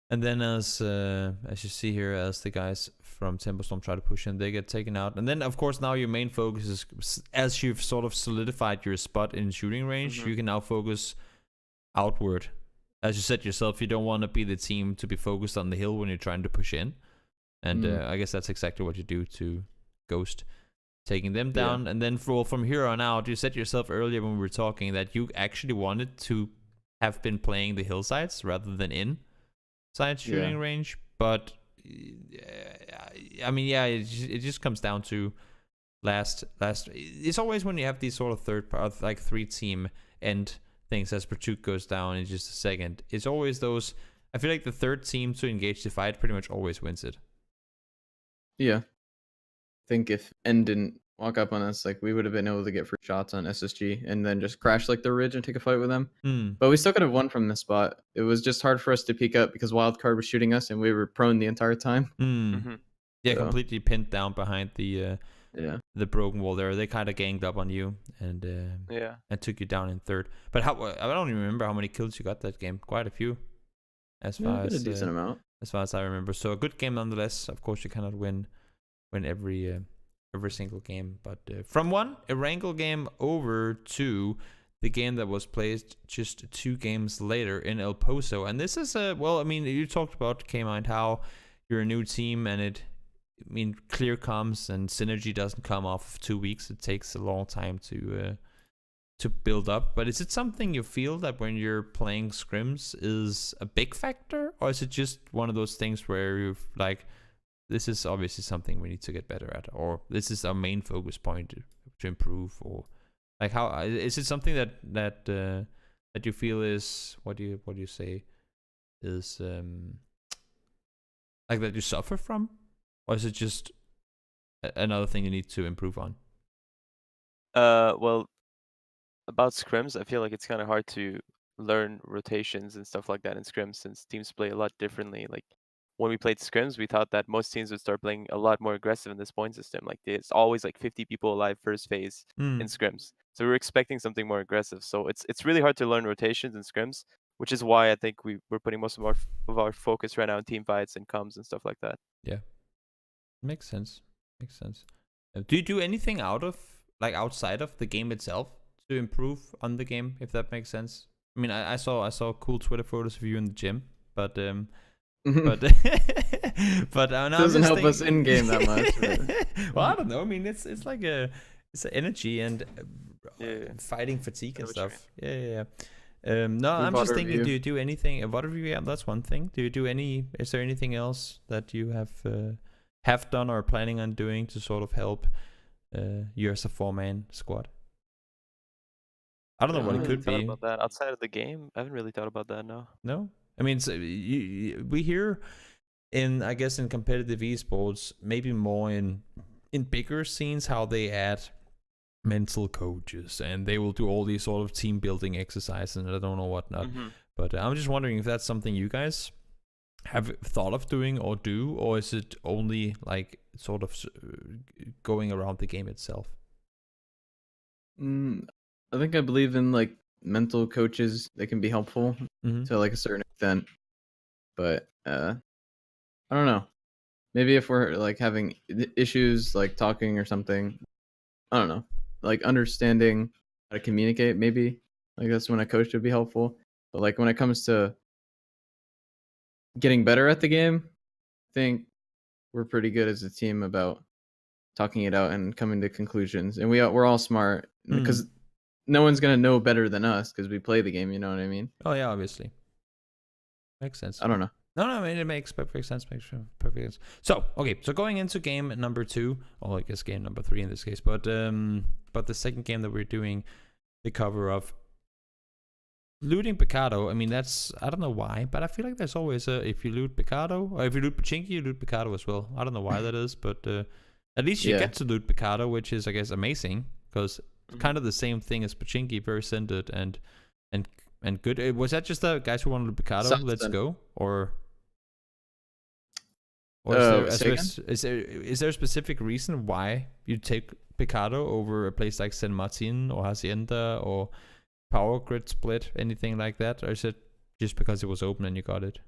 And then as you see here, as the guys from Tempo Storm try to push in, they get taken out. And then, of course, now your main focus is, as you've sort of solidified your spot in shooting range, you can now focus outward. As you said yourself, you don't want to be the team to be focused on the hill when you're trying to push in. And I guess that's exactly what you do to Ghost, taking them down. And then from here on out, you said yourself earlier when we were talking that you actually wanted to have been playing the hillsides rather than inside shooting range. But I mean, it just comes down to last. It's always when you have these sort of third part, like 3-team end things, as Pertuk goes down in just a second. It's always those. I feel like the third team to engage the fight pretty much always wins it. Yeah. I think if N didn't walk up on us, like we would have been able to get free shots on SSG and then just crash like the ridge and take a fight with them. But we still could have won from this spot. It was just hard for us to peek up because Wildcard was shooting us and we were prone the entire time. Yeah, so completely pinned down behind the broken wall there. They kind of ganged up on you and took you down in third. But I don't even remember how many kills you got that game. Quite a few, as far as a decent amount, as far as I remember. So a good game nonetheless. Of course, you cannot win every single game, but from a Wrangle game over to the game that was played just 2 games later in El Poso. And this is well, I mean, you talked about Kaymind, how you're a new team and clear comms and synergy doesn't come off of 2 weeks. It takes a long time to build up. But is it something you feel that when you're playing scrims is a big factor, or is it just one of those things where you've like, this is obviously something we need to get better at, or this is our main focus point to improve, or like how is it something that you feel is what do you say is like that you suffer from, or is it just another thing you need to improve on? Well, about scrims, I feel like it's kind of hard to learn rotations and stuff like that in scrims since teams play a lot differently. Like when we played scrims, we thought that most teams would start playing a lot more aggressive in this point system. Like it's always like 50 people alive first phase in scrims. So we were expecting something more aggressive. So it's really hard to learn rotations in scrims, which is why I think we're putting most of our focus right now in team fights and comms and stuff like that. Yeah, makes sense. Do you do anything outside of the game itself to improve on the game, if that makes sense? I mean, I saw cool Twitter photos of you in the gym, but but doesn't help us in game that much. Well, I don't know. I mean, it's like it's an energy and fighting fatigue and stuff. Yeah. No, I'm just thinking. Do you do anything? A water review, that's one thing. Do you do any? Is there anything else that you have done or planning on doing to sort of help you as a 4-man squad? I don't know what it could be. About that. Outside of the game, I haven't really thought about that. No. I mean, so we hear I guess in competitive esports, maybe more in bigger scenes, how they add mental coaches and they will do all these sort of team building exercises and I don't know whatnot. But I'm just wondering if that's something you guys have thought of doing or do, or is it only like sort of going around the game itself? I think I believe in like mental coaches. They can be helpful to like a certain extent. but I don't know. Maybe if we're like having issues like talking or something, I don't know, like understanding how to communicate, maybe like that's when a coach would be helpful. But like when it comes to getting better at the game, I think we're pretty good as a team about talking it out and coming to conclusions. And we're all smart because no one's gonna know better than us because we play the game. You know what I mean? Oh yeah, obviously. Makes sense. I don't know. No, I mean, it makes perfect sense. Makes perfect sense. So, okay, so going into game number 2, or I guess game number 3 in this case, but the second game that we're doing the cover of looting Picado. I mean, that's, I don't know why, but I feel like there's always if you loot Picado, or if you loot Pachinki, you loot Picado as well. I don't know why that is, but at least you get to loot Picado, which is, I guess, amazing, because it's kind of the same thing as Pachinki, very centered and good. Was that just the guys who wanted to Picado? Let's go, or is there a specific reason why you take Picado over a place like San Martin or Hacienda or Power Grid Split, anything like that, or is it just because it was open and you got it?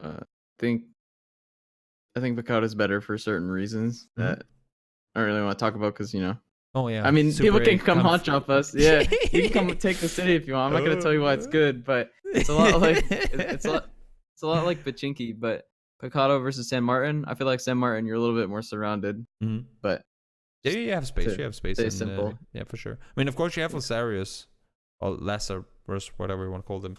I think Picado is better for certain reasons that I don't really want to talk about because Oh yeah. I mean, people can come hunch off us. Yeah, you can come take the city if you want. I'm not gonna tell you why it's good, but it's a lot like it's a lot like Pachinki, but Picado versus San Martin. I feel like San Martin, you're a little bit more surrounded, but yeah, you have space. You have space. Stay simple. Yeah, for sure. I mean, of course, you have Lasarius, or Lazarus, whatever you want to call them,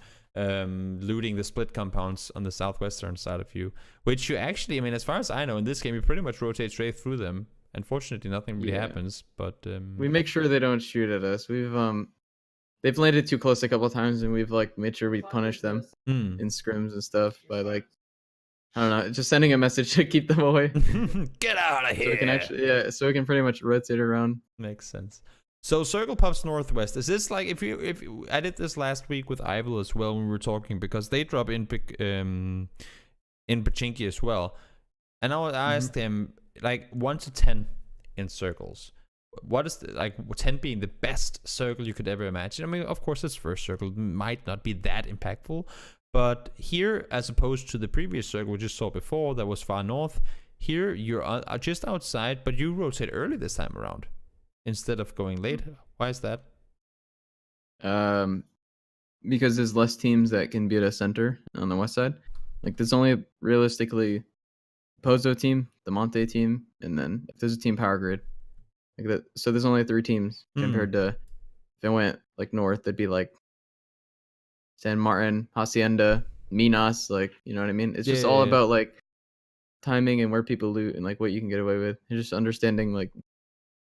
looting the split compounds on the southwestern side of you, which you actually, I mean, as far as I know, in this game, you pretty much rotate straight through them. Unfortunately, nothing really happens, but we make sure they don't shoot at us. We've they've landed too close a couple of times, and we've like made sure we punish them in scrims and stuff by like, I don't know, just sending a message to keep them away. Get out of here. So we can actually, so we can pretty much rotate around. Makes sense. So Circle Puffs Northwest. Is this like if you I did this last week with Ival as well when we were talking, because they drop in Pachinki as well, and I asked him like 1 to 10 in circles. What is like 10 being the best circle you could ever imagine? I mean, of course, this first circle might not be that impactful, but here, as opposed to the previous circle we just saw before that was far north, here you're just outside, but you rotate early this time around instead of going late. Why is that? Because there's less teams that can be at a center on the west side. Like there's only realistically Pozo team, the Monte team, and then if there's a team Power Grid. Like that, so there's only 3 teams compared to if it went like north, it'd be like San Martin, Hacienda, Minas, like, you know what I mean? It's just all about like timing and where people loot and like what you can get away with, and just understanding like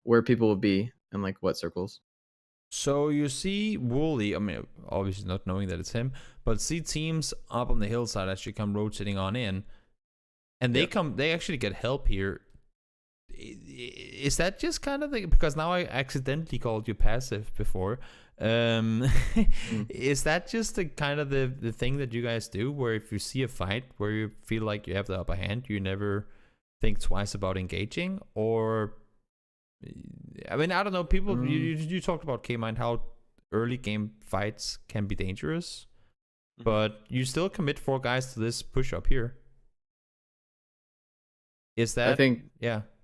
where people will be and like what circles. So you see Wooly, I mean, obviously not knowing that it's him, but see teams up on the hillside actually come rotating on in, and they actually get help here. Is that just kind of because now I accidentally called you passive before? Is that just the kind of the thing that you guys do, where if you see a fight where you feel like you have the upper hand, you never think twice about engaging? Or I mean, I don't know, people you talked about Kaymind, how early game fights can be dangerous, but you still commit 4 guys to this push up here. Is that, I think,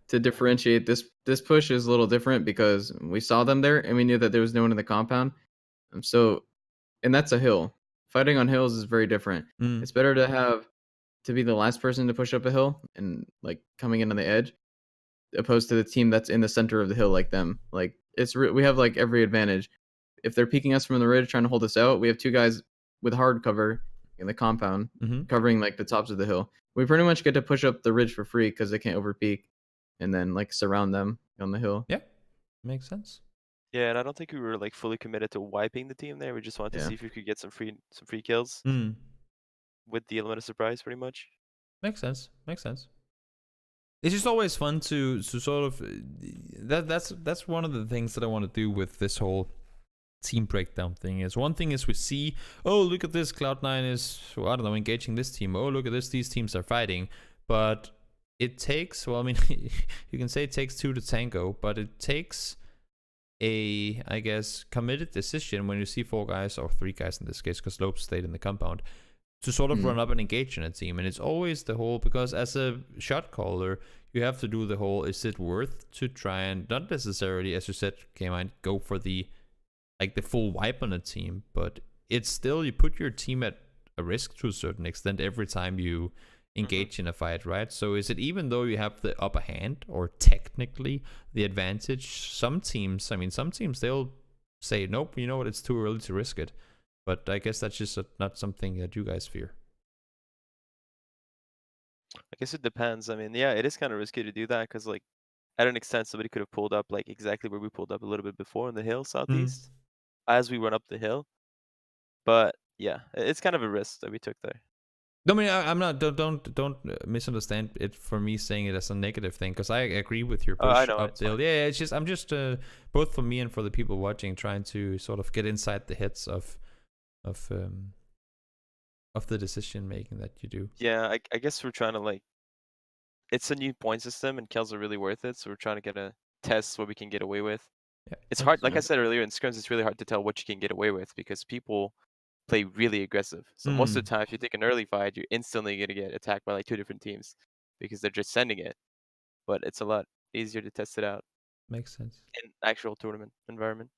to differentiate, this push is a little different because we saw them there and we knew that there was no one in the compound. And that's a hill. Fighting on hills is very different. It's better to be the last person to push up a hill and like coming in on the edge, opposed to the team that's in the center of the hill like them. Like we have like every advantage. If they're peeking us from the ridge trying to hold us out, we have 2 guys with hard cover in the compound covering like the tops of the hill. We pretty much get to push up the ridge for free because they can't overpeak, and then like surround them on the hill. Yeah, makes sense. Yeah, and I don't think we were like fully committed to wiping the team there. We just wanted to see if we could get some free kills with the element of surprise, pretty much. Makes sense. It's just always fun to sort of that's one of the things that I want to do with this whole team breakdown thing. Is one thing is we see, oh, look at this, Cloud9 is, well, I don't know, engaging this team. Oh, look at this, these teams are fighting. But it takes, well, I mean, you can say it takes 2 to tango, but it takes a, I guess, committed decision when you see 4 guys, or 3 guys in this case, because Lopes stayed in the compound, to sort of run up and engage in a team. And it's always the whole, because as a shot caller, you have to do the whole, is it worth to try and, not necessarily, as you said, Kaymind, go for the full wipe on a team, but it's still, you put your team at a risk to a certain extent every time you engage in a fight, right? So is it, even though you have the upper hand, or technically the advantage, some teams, they'll say, nope, you know what, it's too early to risk it. But I guess that's just not something that you guys fear. I guess it depends. I mean, yeah, it is kind of risky to do that because, like, at an extent, somebody could have pulled up like exactly where we pulled up a little bit before on the hill southeast as we run up the hill. But yeah, it's kind of a risk that we took there. No, I mean, I'm not. Don't misunderstand it for me saying it as a negative thing, because I agree with your push up the hill. Yeah, it's just, I'm just both for me and for the people watching, trying to sort of get inside the heads of the decision making that you do. Yeah, I guess we're trying to, like, it's a new point system and kills are really worth it, so we're trying to get a test what we can get away with. Yeah, it's hard, like I said earlier, in scrims it's really hard to tell what you can get away with because people play really aggressive. So most of the time, if you take an early fight, you're instantly gonna get attacked by like 2 different teams because they're just sending it. But it's a lot easier to test it out. Makes sense. In actual tournament environment.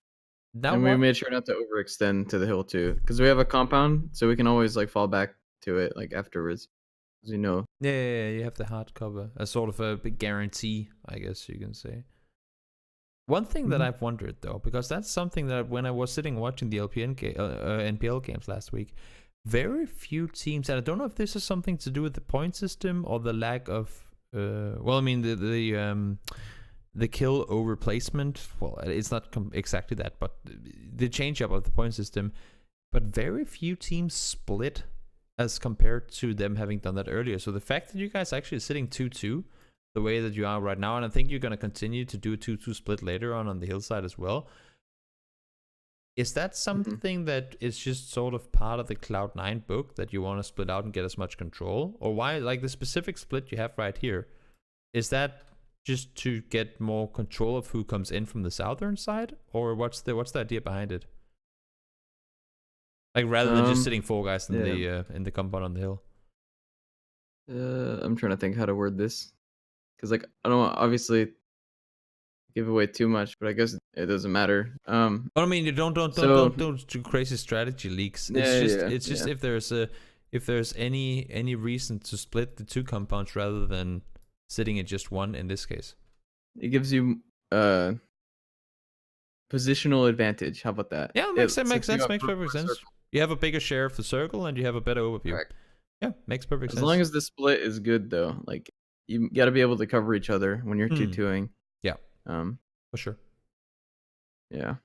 And we made sure not to overextend to the hill too, because we have a compound, so we can always like fall back to it like afterwards, as you know. Yeah, you have the hard cover, a sort of a big guarantee, I guess you can say. One thing that I've wondered though, because that's something that when I was sitting watching the NPL games last week, very few teams, and I don't know if this is something to do with the point system or the lack of, the kill over placement. Well, it's not exactly that, but the change up of the point system. But very few teams split as compared to them having done that earlier. So the fact that you guys actually are sitting 2-2 the way that you are right now, and I think you're going to continue to do 2-2 split later on the hillside as well. Is that something that is just sort of part of the Cloud9 book that you want to split out and get as much control? Or why, like the specific split you have right here, is that just to get more control of who comes in from the southern side, or what's the idea behind it? Like rather than just sitting 4 guys in the compound on the hill. I'm trying to think how to word this, because like I don't want to obviously give away too much, but I guess it doesn't matter. I mean, you don't do crazy strategy leaks. It's just if there's any reason to split the 2 compounds rather than sitting in just one in this case. It gives you positional advantage. How about that? Yeah, makes sense. Makes perfect sense. Circle. You have a bigger share of the circle and you have a better overview. Correct. Yeah, makes perfect sense. As long as the split is good though, like you got to be able to cover each other when you're 2-2ing. Yeah. For sure. Yeah.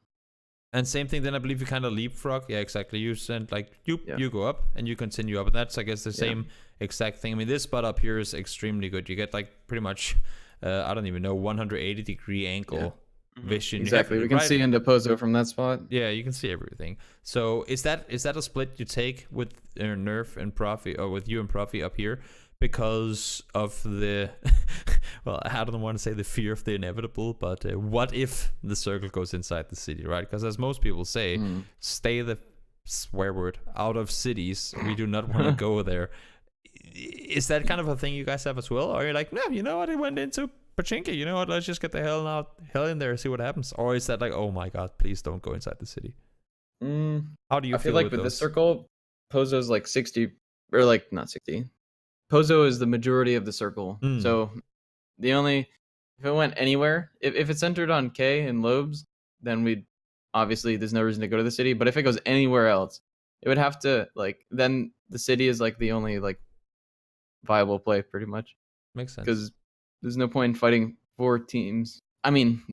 And same thing, then I believe you kind of leapfrog. Yeah, exactly. You send like you go up and you continue up, and that's I guess the same exact thing. I mean, this spot up here is extremely good. You get like pretty much I don't even know 180-degree angle vision. Exactly. We can see into Pozo from that spot. Yeah, you can see everything. So is that a split you take with Nerf and Profi, or with you and Profi up here? Because of the, well, I don't want to say the fear of the inevitable, but what if the circle goes inside the city, right? Because as most people say, stay the swear word out of cities. We do not want to go there. Is that kind of a thing you guys have as well? Or you're like, no, you know what? It went into Pachinki. You know what? Let's just get the hell in there and see what happens. Or is that like, oh my God, please don't go inside the city? How do you feel? I feel like with this circle, Pozo's like 60, or like not 60. Pozo is the majority of the circle. So if it went anywhere, if it's centered on K and Lobes, then we'd obviously there's no reason to go to the city. But if it goes anywhere else, it would have to like, then the city is like the only like viable play pretty much. Makes sense. Because there's no point in fighting 4 teams. I mean,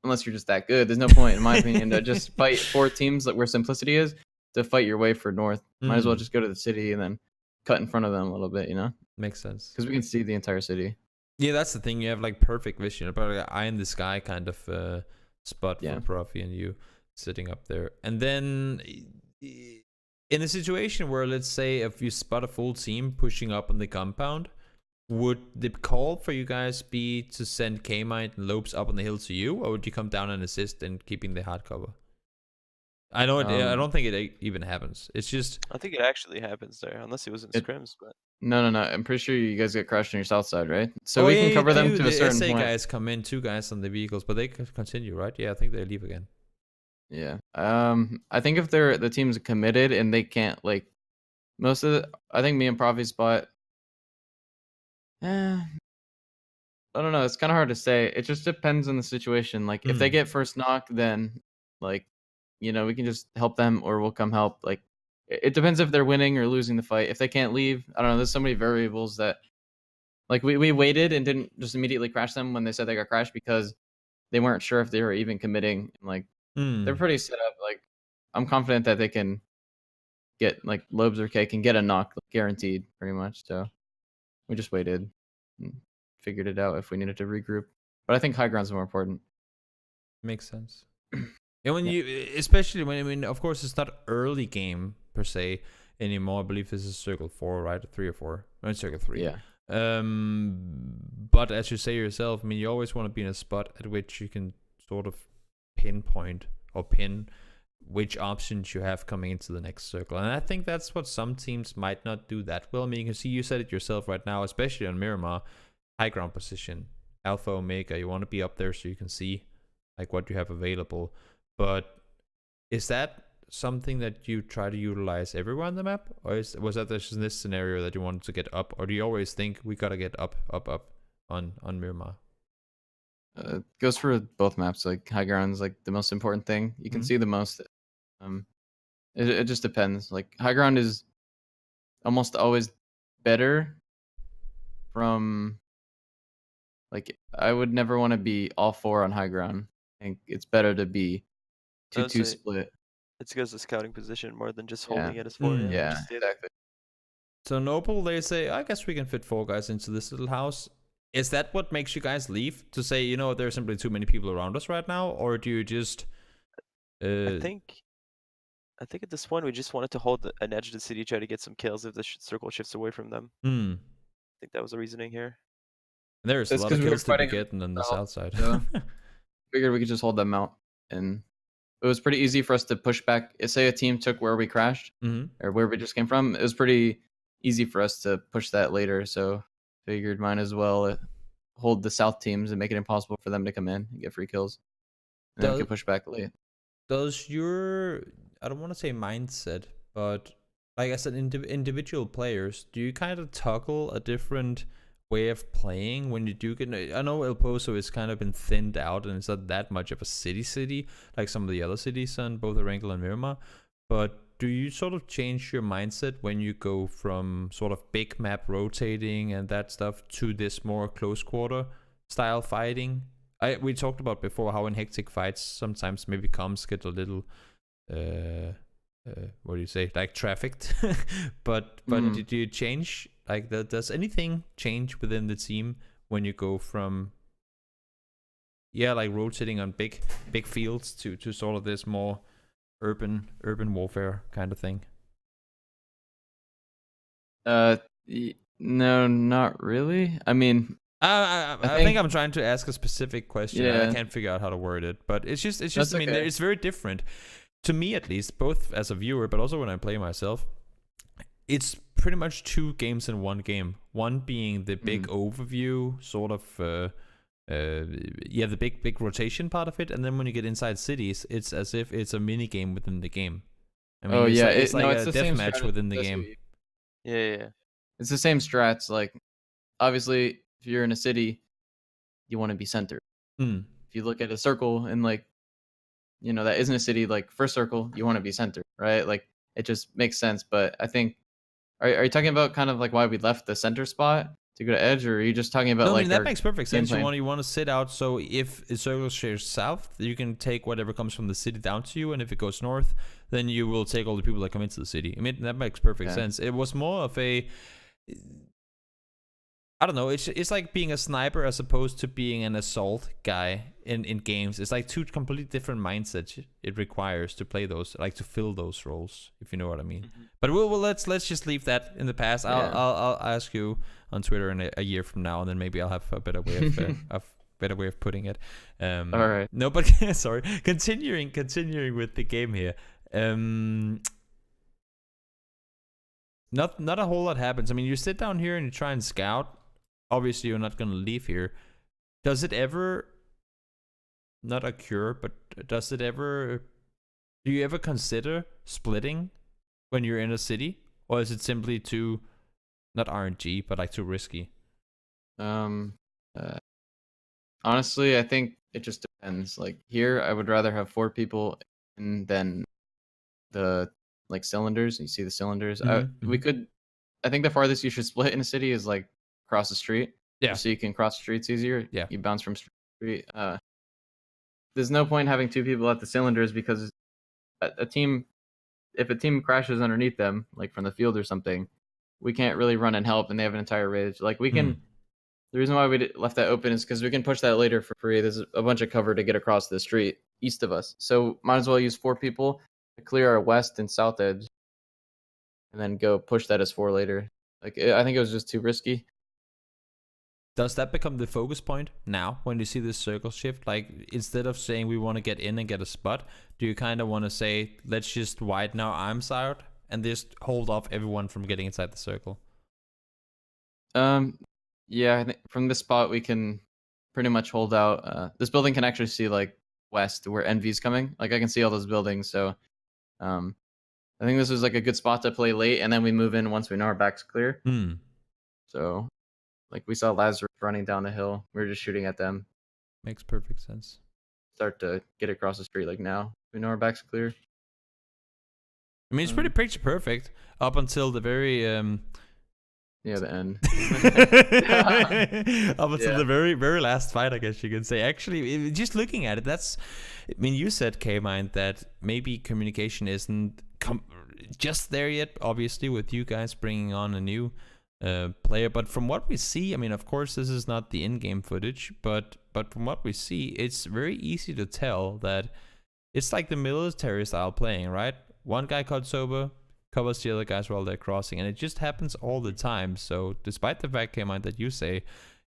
unless you're just that good, there's no point in my opinion to just fight 4 teams like where simplicity is to fight your way for North. Might as well just go to the city and then cut in front of them a little bit, you know? Makes sense. Because we can see the entire city. Yeah, that's the thing. You have like perfect vision, about like eye in the sky kind of spot for Profi and you sitting up there. And then in a situation where, let's say, if you spot a full team pushing up on the compound, would the call for you guys be to send Kaymind and Lopes up on the hill to you, or would you come down and assist in keeping the hard cover? I know I don't think it even happens. It's just I think it actually happens there, unless it was in scrims. But No. I'm pretty sure you guys get crashed on your south side, right? So we can cover them to a certain SA point. guys come in, 2 guys on the vehicles, but they continue, right? Yeah, I think they leave again. Yeah. I think if the team's committed and they can't like most of I think me and Profi spot. I don't know. It's kind of hard to say. It just depends on the situation. Like if they get first knock, then like we can just help them or we'll come help. Like it depends if they're winning or losing the fight. If they can't leave, I don't know. There's so many variables that like we waited and didn't just immediately crash them when they said they got crashed because they weren't sure if they were even committing. Like they're pretty set up. Like I'm confident that they can get like Lobes or K can get a knock guaranteed pretty much. So we just waited and figured it out if we needed to regroup. But I think high ground's more important. Makes sense. And when especially when of course it's not early game per se anymore. I believe this is circle 4, right? 3 or 4. No, it's circle 3. Yeah. But as you say yourself, I mean, you always want to be in a spot at which you can sort of pinpoint or pin which options you have coming into the next circle. And I think that's what some teams might not do that well. I mean, you can see, you said it yourself right now, especially on Miramar, high ground position, Alpha, Omega, you want to be up there so you can see like what you have available. But is that something that you try to utilize everywhere on the map? Or was that just in this scenario that you wanted to get up? Or do you always think we got to get up on Miramar? It goes for both maps. Like high ground's like the most important thing. You can see the most. It just depends. Like high ground is almost always better from like I would never want to be all 4 on high ground. I think it's better to be 2-2 split. It's because of scouting position more than just holding it as 4. Yeah, exactly. So Noble, they say, I guess we can fit 4 guys into this little house. Is that what makes you guys leave? To say, there's simply too many people around us right now? Or do you just... I think at this point we just wanted to hold an edge of the city, try to get some kills if the circle shifts away from them. I think that was the reasoning here. There's a lot of kills to be getting on the south side. Yeah. Figured we could just hold them out. And it was pretty easy for us to push back. Say a team took where we crashed or where we just came from. It was pretty easy for us to push that later. So figured might as well hold the south teams and make it impossible for them to come in and get free kills. And then we can push back late. Does your, I don't want to say mindset, but like as an individual players, do you kind of toggle a different way of playing when you do get... I know El Pozo has kind of been thinned out and it's not that much of a city like some of the other cities on both Erangel and Miramar, but do you sort of change your mindset when you go from sort of big map rotating and that stuff to this more close quarter style fighting? We talked about before how in hectic fights sometimes maybe comms get a little what do you say, like trafficked. but do you change, like does anything change within the team when you go from like rotating on big fields to sort of this more urban warfare kind of thing? No, not really. I mean, I think I'm trying to ask a specific question. I can't figure out how to word it, but it's just I mean, it's very different to me, at least, both as a viewer but also when I play myself. It's pretty much 2 games in one game, one being the big overview sort of the big rotation part of it, and then when you get inside cities, it's as if it's a mini game within the game. I mean, it's like a deathmatch within the game. Yeah. It's the same strats. Like, obviously, if you're in a city, you want to be centered. If you look at a circle and like, that isn't a city, like first circle, you want to be centered, right? Like it just makes sense. But I think, are you talking about kind of like why we left the center spot to go to edge, or are you just talking about no, like? I mean, that makes perfect sense. You want to sit out, so if a circle shares south, you can take whatever comes from the city down to you, and if it goes north, then you will take all the people that come into the city. I mean, that makes perfect sense. It was more of a, I don't know, it's like being a sniper as opposed to being an assault guy in games. It's like 2 completely different mindsets it requires to play those, like to fill those roles, if you know what I mean. But let's just leave that in the past. I'll ask you on Twitter in a year from now, and then maybe I'll have a better way of putting it. All right. No, but sorry. Continuing with the game here. Um, not a whole lot happens. I mean, you sit down here and you try and scout. Obviously, you're not gonna leave here. Does it ever not occur, but does it ever? Do you ever consider splitting when you're in a city, or is it simply too not RNG, but like too risky? Honestly, I think it just depends. Like here, I would rather have 4 people in than the like cylinders. You see the cylinders. We could. I think the farthest you should split in a city is like across the street. Yeah. So you can cross streets easier. Yeah. You bounce from street. There's no point having 2 people at the cylinders because a team, if a team crashes underneath them, like from the field or something, we can't really run and help, and they have an entire ridge. Like we can. The reason why we left that open is because we can push that later for free. There's a bunch of cover to get across the street east of us, so might as well use 4 people to clear our west and south edge, and then go push that as 4 later. Like I think it was just too risky. Does that become the focus point now when you see this circle shift? Like instead of saying we want to get in and get a spot, do you kind of want to say let's just widen our arms out and just hold off everyone from getting inside the circle? Yeah, I think from this spot we can pretty much hold out. This building can actually see like west where Envy's coming. Like I can see all those buildings, so I think this was like a good spot to play late, and then we move in once we know our back's clear. So, like we saw Lazarus running down the hill. We were just shooting at them. Makes perfect sense. Start to get across the street like now. We know our back's clear. I mean, it's pretty picture perfect up until the very yeah, the end. Up until the very, very last fight, I guess you can say. Actually, just looking at it, that's. I mean, you said, Kaymind, that maybe communication isn't just there yet. Obviously, with you guys bringing on a new player, but from what we see, I mean, of course, this is not the in-game footage, but from what we see, it's very easy to tell that it's like the military style playing, right? One guy caught sober, covers the other guys while they're crossing, and it just happens all the time. So despite the fact, Kaymind, that you say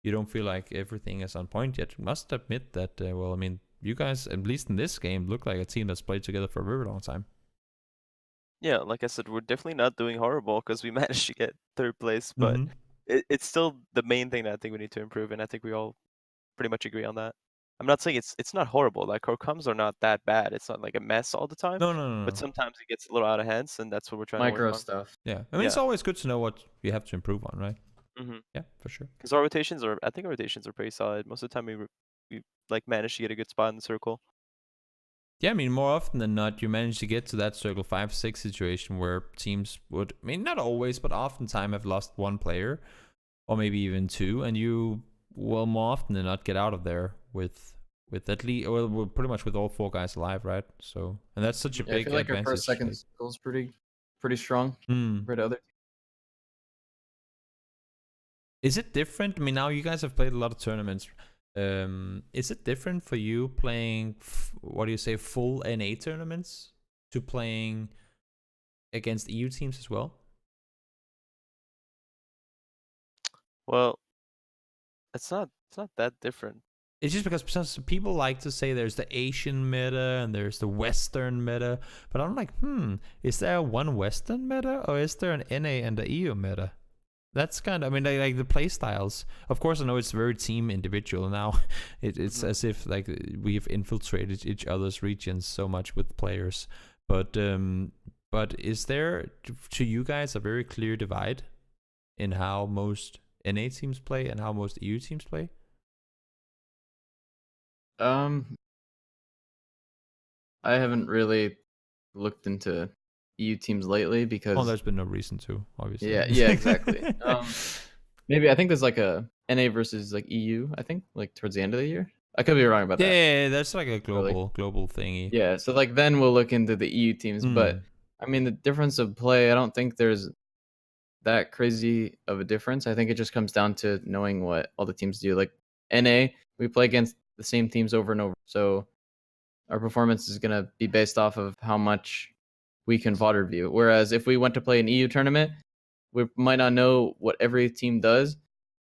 you don't feel like everything is on point yet, you must admit that, well, I mean, you guys, at least in this game, look like a team that's played together for a very long time. Yeah, like I said, we're definitely not doing horrible because we managed to get 3rd place, but it's still the main thing that I think we need to improve, and I think we all pretty much agree on that. I'm not saying it's not horrible. Like our comms are not that bad. It's not like a mess all the time. No. But sometimes it gets a little out of hands, and that's what we're trying to Micro work on. stuff. Yeah, I mean, it's always good to know what you have to improve on, right? Yeah, for sure. Because our rotations are, I think our rotations are pretty solid. Most of the time we like manage to get a good spot in the circle. Yeah, I mean, more often than not, you manage to get to that circle 5-6 situation where teams would, I mean, not always, but oftentimes have lost 1 player, or maybe even 2, and you will more often than not get out of there with at least, or pretty much with all 4 guys alive, right? So, and that's such a big I feel like advantage. our first second circle is pretty strong compared to other. Is it different? I mean, now you guys have played a lot of tournaments. Is it different for you playing what do you say, full NA tournaments to playing against EU teams as well? Well, it's not that different. It's just because people like to say there's the Asian meta and there's the Western meta, but I'm like, is there one Western meta or is there an NA and the EU meta? That's kind of, I mean, like the play styles. Of course, I know it's very team individual now. It's as if like we've infiltrated each other's regions so much with players. But is there to you guys a very clear divide in how most NA teams play and how most EU teams play? I haven't really looked into EU teams lately because there's been no reason to, obviously. Yeah, exactly. Maybe I think there's like a NA versus like EU, I think, like towards the end of the year. I could be wrong about that. Yeah, that's like a global thingy. Yeah, so like then we'll look into the EU teams, but I mean the difference of play, I don't think there's that crazy of a difference. I think it just comes down to knowing what all the teams do. Like NA, we play against the same teams over and over. So our performance is going to be based off of how much we can VOD review. Whereas if we went to play an EU tournament, we might not know what every team does.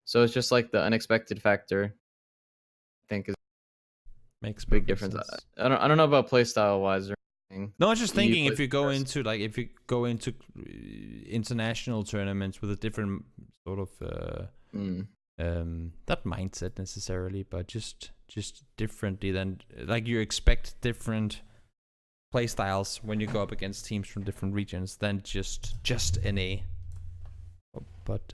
So it's just like the unexpected factor, I think, is makes a big difference. I don't know about play style wise. thing. No, I was just EU thinking if plays you go first. into international tournaments with a different sort of not mindset necessarily, but just differently than like you expect different play styles when you go up against teams from different regions than just NA. But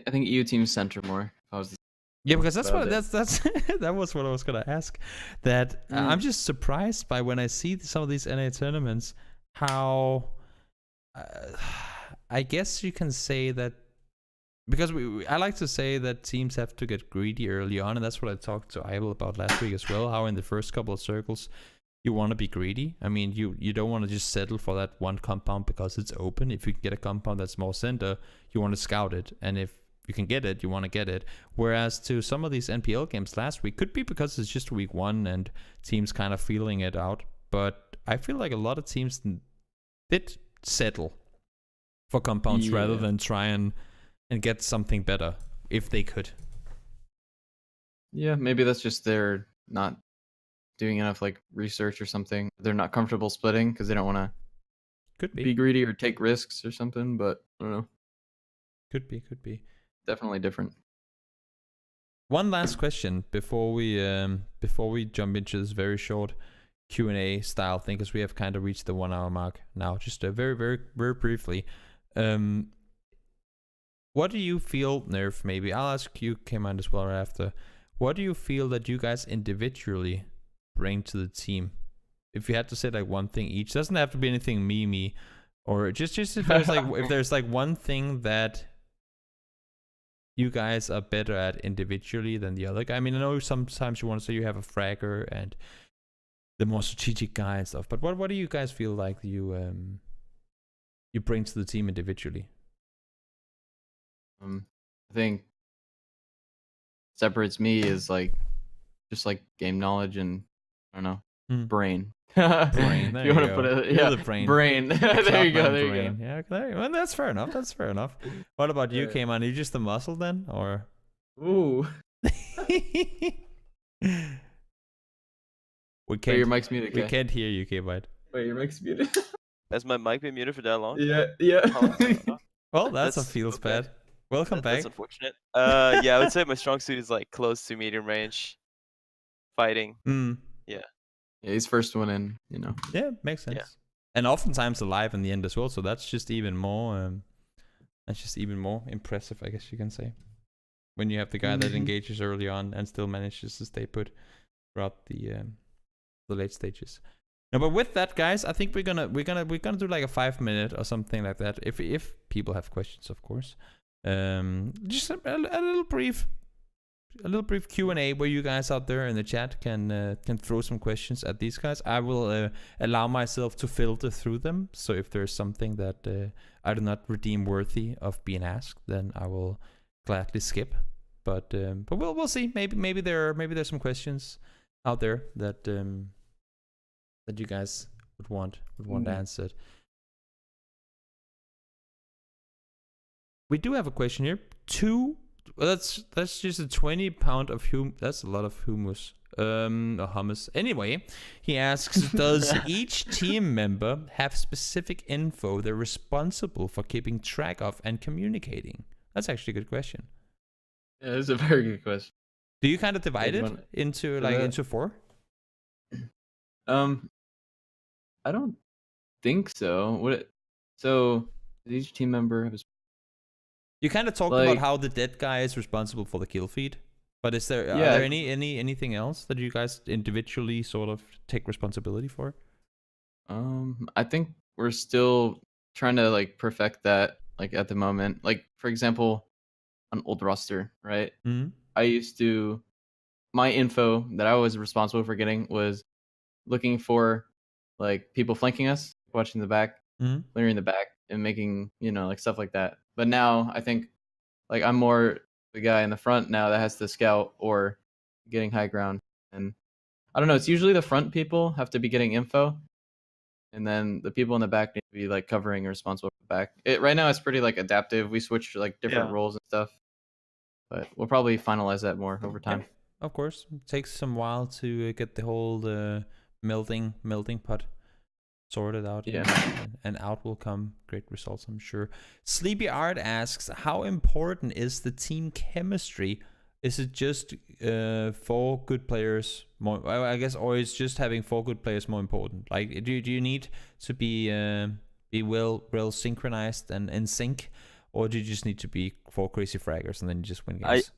I think EU teams center more. If I was yeah, because that's about what it. that's that was what I was gonna ask. That I'm just surprised by when I see some of these NA tournaments how I guess you can say that because I like to say that teams have to get greedy early on, and that's what I talked to Ivel about last week as well. How in the first couple of circles you want to be greedy. I mean, you don't want to just settle for that one compound because it's open. If you can get a compound that's more center, you want to scout it, and if you can get it, you want to get it. Whereas to some of these NPL games last week, could be because it's just week 1 and teams kind of feeling it out. But I feel like a lot of teams did settle for compounds rather than try and get something better if they could. Yeah, maybe that's just they're not doing enough like research or something. They're not comfortable splitting because they don't want to be greedy or take risks or something. But I don't know. Could be. Definitely different. One last question before we jump into this very short Q&A style thing, because we have kind of reached the 1 hour mark now. Just very briefly, what do you feel, Nerf? Maybe I'll ask you, Kaymind, as well right after. What do you feel that you guys individually bring to the team? If you had to say like one thing each, doesn't have to be anything me, or just if there's like if there's like one thing that you guys are better at individually than the other guy. I mean, I know sometimes you want to say you have a fragger and the more strategic guy and stuff, but what do you guys feel like you bring to the team individually? I think separates me is like just like game knowledge and I don't know brain. Brain. There you want go. to put it? You're Yeah, the brain. Brain. There you go. There you go. Yeah, well, that's fair enough. What about you, Kaymind? Are you just the muscle then, or? Ooh. We can't. Your mic's muted. We can't hear you, Kaymind. Wait, your mic's muted. Has my mic been muted for that long? Yeah. Well, that feels bad. Welcome back. That's unfortunate. Yeah, I would say my strong suit is like close to medium range fighting. Yeah. Yeah, he's first one in, you know. Yeah, makes sense. Yeah. And oftentimes alive in the end as well, so that's just even more impressive, I guess you can say. When you have the guy that engages early on and still manages to stay put throughout the late stages. No, but with that, guys, I think we're gonna do like a 5-minute or something like that. If people have questions, of course. Just a little brief Q&A where you guys out there in the chat can throw some questions at these guys. I will allow myself to filter through them. So if there's something that I do not redeem worthy of being asked, then I will gladly skip. But we'll see. Maybe there's some questions out there that you guys would want answered. We do have a question here. That's just a 20 pound of that's a lot of hummus. Hummus. Anyway, he asks, does each team member have specific info they're responsible for keeping track of and communicating? That's actually a good question. Yeah, it's a very good question. Do you kind of divide it into 4? I don't think so. So does each team member have You kind of talked about how the dead guy is responsible for the kill feed, but are there anything else that you guys individually sort of take responsibility for? I think we're still trying to like perfect that like at the moment. Like for example, on old roster, right? My info that I was responsible for getting was looking for like people flanking us, watching the back, clearing the back, and making like stuff like that. But now I think like I'm more the guy in the front now that has to scout or getting high ground. And I don't know, it's usually the front people have to be getting info, and then the people in the back need to be like covering and responsible for the back. Right now it's pretty like adaptive. We switch like different roles and stuff. But we'll probably finalize that more over time. Yeah, of course. It takes some while to get the whole melting pot sorted out. Yeah. And out will come great results, I'm sure. Sleepy Art asks, how important is the team chemistry? Is it just 4 good players more? I guess, or is just having 4 good players more important? Like, do you need to be well synchronized and in sync, or do you just need to be 4 crazy fraggers and then you just win games?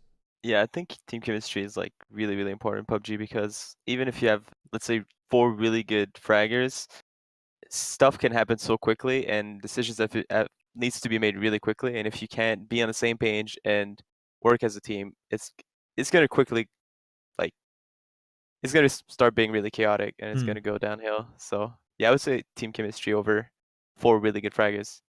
I think team chemistry is like really, really important in PUBG, because even if you have, let's say, 4 really good fraggers, stuff can happen so quickly, and decisions that needs to be made really quickly. And if you can't be on the same page and work as a team, it's gonna quickly, like, it's gonna start being really chaotic, and it's gonna go downhill. So yeah, I would say team chemistry over 4 really good fraggers.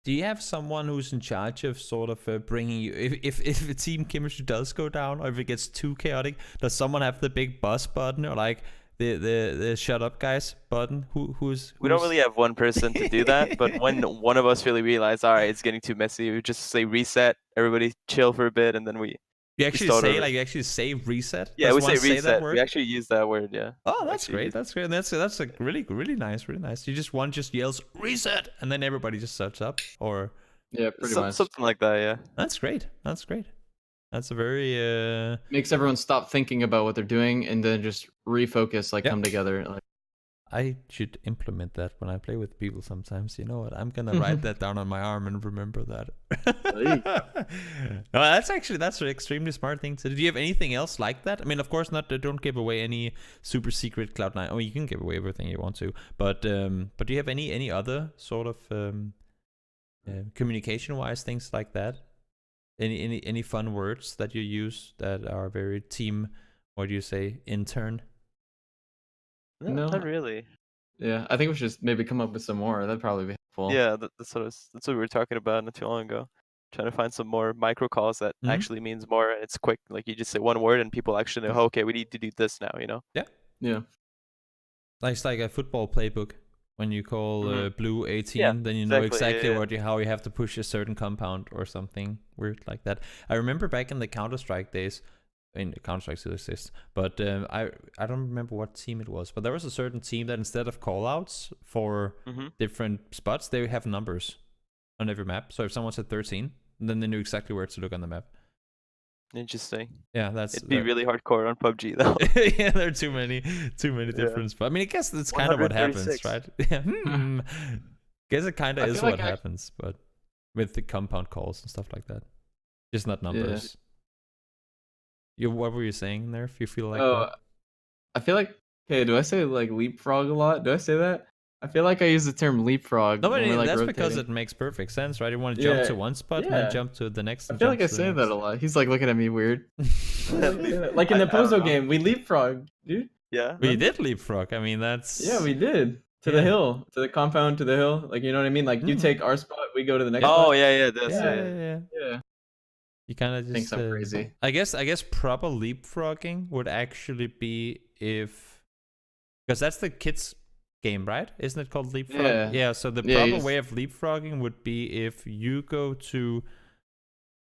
Do you have someone who's in charge of sort of bringing you, if the team chemistry does go down, or if it gets too chaotic, does someone have the big bus button, or like the shut up guys button? Who's We don't really have one person to do that, but when one of us really realize, all right, it's getting too messy, we just say reset, everybody chill for a bit, and then we actually say over. Like you actually say reset? Yeah, does we say reset. That word? We actually use that word, yeah. Oh, that's great. That's great. That's like really nice. You just yells reset, and then everybody just sets up, or yeah, pretty much something like that. Yeah, that's great. That's a very makes everyone stop thinking about what they're doing and then just refocus, like come together. Like, I should implement that when I play with people sometimes. You know what? I'm gonna write that down on my arm and remember that. No, that's an extremely smart thing to do. Do you have anything else like that? I mean, of course not. Don't give away any super secret Cloud9. Oh, you can give away everything you want to, but do you have any other sort of communication-wise things like that? Any fun words that you use that are very team, or do you say intern? No, not really. Yeah, I think we should maybe come up with some more. That'd probably be helpful. Yeah, that's what we were talking about not too long ago. Trying to find some more micro calls that actually means more, and it's quick. Like you just say one word and people actually know, oh, okay, we need to do this now, you know? Yeah. It's like a football playbook. When you call blue 18, then you know exactly how you have to push a certain compound or something weird like that. I remember back in the Counter-Strike days, Counter-Strike still exists, but I don't remember what team it was, but there was a certain team that instead of callouts for different spots, they have numbers on every map. So if someone said 13, then they knew exactly where to look on the map. Interesting. Yeah, it'd be really hardcore on PUBG though. Yeah, there are too many different spots. I mean, I guess that's kind of what happens, right? Yeah. Guess it kind of is what happens, but with the compound calls and stuff like that, just not numbers. What were you saying there? If you feel like that? I feel like, okay, do I say like leapfrog a lot? Do I say that? I feel like I use the term leapfrog. No, but when we're, like, that's rotating. Because it makes perfect sense, right? You want to jump to one spot and then jump to the next. I feel like I say that a lot. He's like looking at me weird. Like in the Pozo game, we leapfrog, dude. Yeah. We did leapfrog. I mean, that's... Yeah, we did. To the hill. To the compound, to the hill. Like, you know what I mean? Like, you take our spot, we go to the next spot. Oh, yeah. Yeah. You kind of just... Thinks I'm crazy. I guess proper leapfrogging would actually be if... Because that's the kids... game, right? Isn't it called leapfrog? Yeah, so the proper way of leapfrogging would be if you go to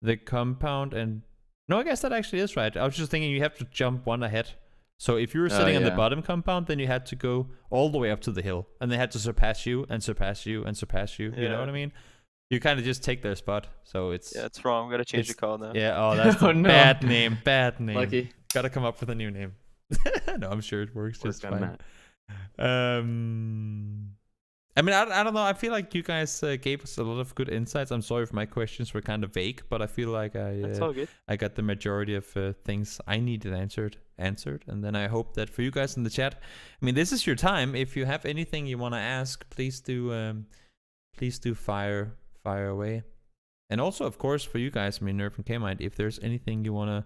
the compound and... No, I guess that actually is right. I was just thinking you have to jump one ahead. So if you were sitting on the bottom compound, then you had to go all the way up to the hill. And they had to surpass you and surpass you and surpass you. You know what I mean? You kind of just take their spot. So it's... Yeah, it's wrong. I'm going to change the call now. Yeah, that's bad name. Lucky. Gotta come up with a new name. No, I'm sure it works just fine. I mean, I don't know. I feel like you guys gave us a lot of good insights. I'm sorry if my questions were kind of vague, but I feel like That's all good. I got the majority of things I needed answered. And then I hope that for you guys in the chat, I mean, this is your time. If you have anything you want to ask, please do fire away. And also, of course, for you guys, I mean, Nerf and Kaymind, if there's anything you wanna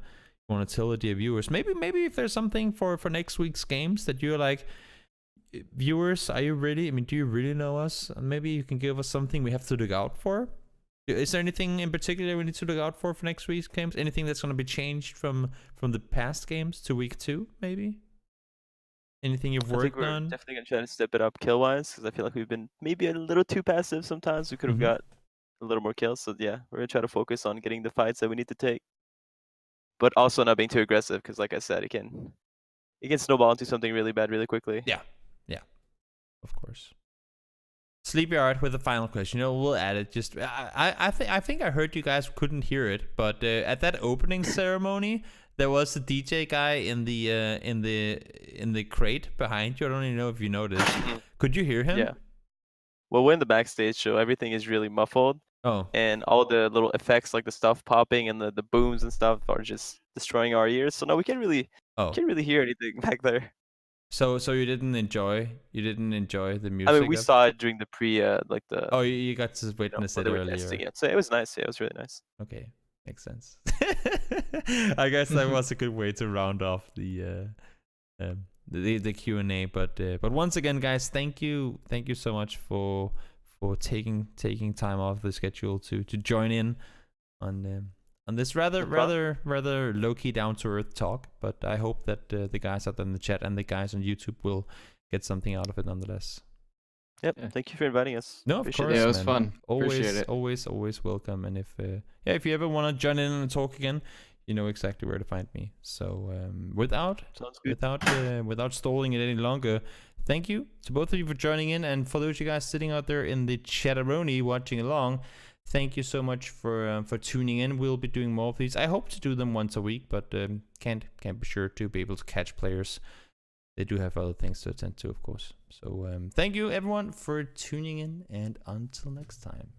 tell the dear viewers, maybe if there's something for next week's games that you're like, viewers, are you ready? I mean, do you really know us? Maybe you can give us something we have to look out for. Is there anything in particular we need to look out for next week's games? Anything that's going to be changed from the past games to week 2, maybe? Anything you've worked on? I think we're definitely going to try to step it up kill-wise, because I feel like we've been maybe a little too passive sometimes. We could have got a little more kills. So yeah, we're going to try to focus on getting the fights that we need to take. But also not being too aggressive, because like I said, it can snowball into something really bad really quickly. Yeah, of course. Sleepyard with the final question. We'll add it. Just I think I heard you guys couldn't hear it, but at that opening ceremony, there was a DJ guy in the crate behind you. I don't even know if you noticed. Could you hear him? Yeah. Well, we're in the backstage show. Everything is really muffled. Oh. And all the little effects, like the stuff popping and the booms and stuff, are just destroying our ears. So no, we can't really hear anything back there. So you didn't enjoy the music? I mean, we saw it during the like the. Oh, you got to witness it earlier. It. So it was nice. Yeah, it was really nice. Okay, makes sense. I guess that was a good way to round off the Q&A. But once again, guys, thank you so much for taking time off the schedule to join in on this rather low-key, down-to-earth talk. But I hope that the guys out there in the chat and the guys on YouTube will get something out of it nonetheless. Yep. Yeah. Thank you for inviting us. No, of course. Yeah, it was man. fun. Appreciate it. Always welcome. And if you ever want to join in and talk again, you know exactly where to find me. So without stalling it any longer, thank you to both of you for joining in, and for those of you guys sitting out there in the chatteroni watching along, thank you so much for tuning in. We'll be doing more of these. I hope to do them once a week, but can't be sure to be able to catch players. They do have other things to attend to, of course. So thank you everyone for tuning in, and until next time.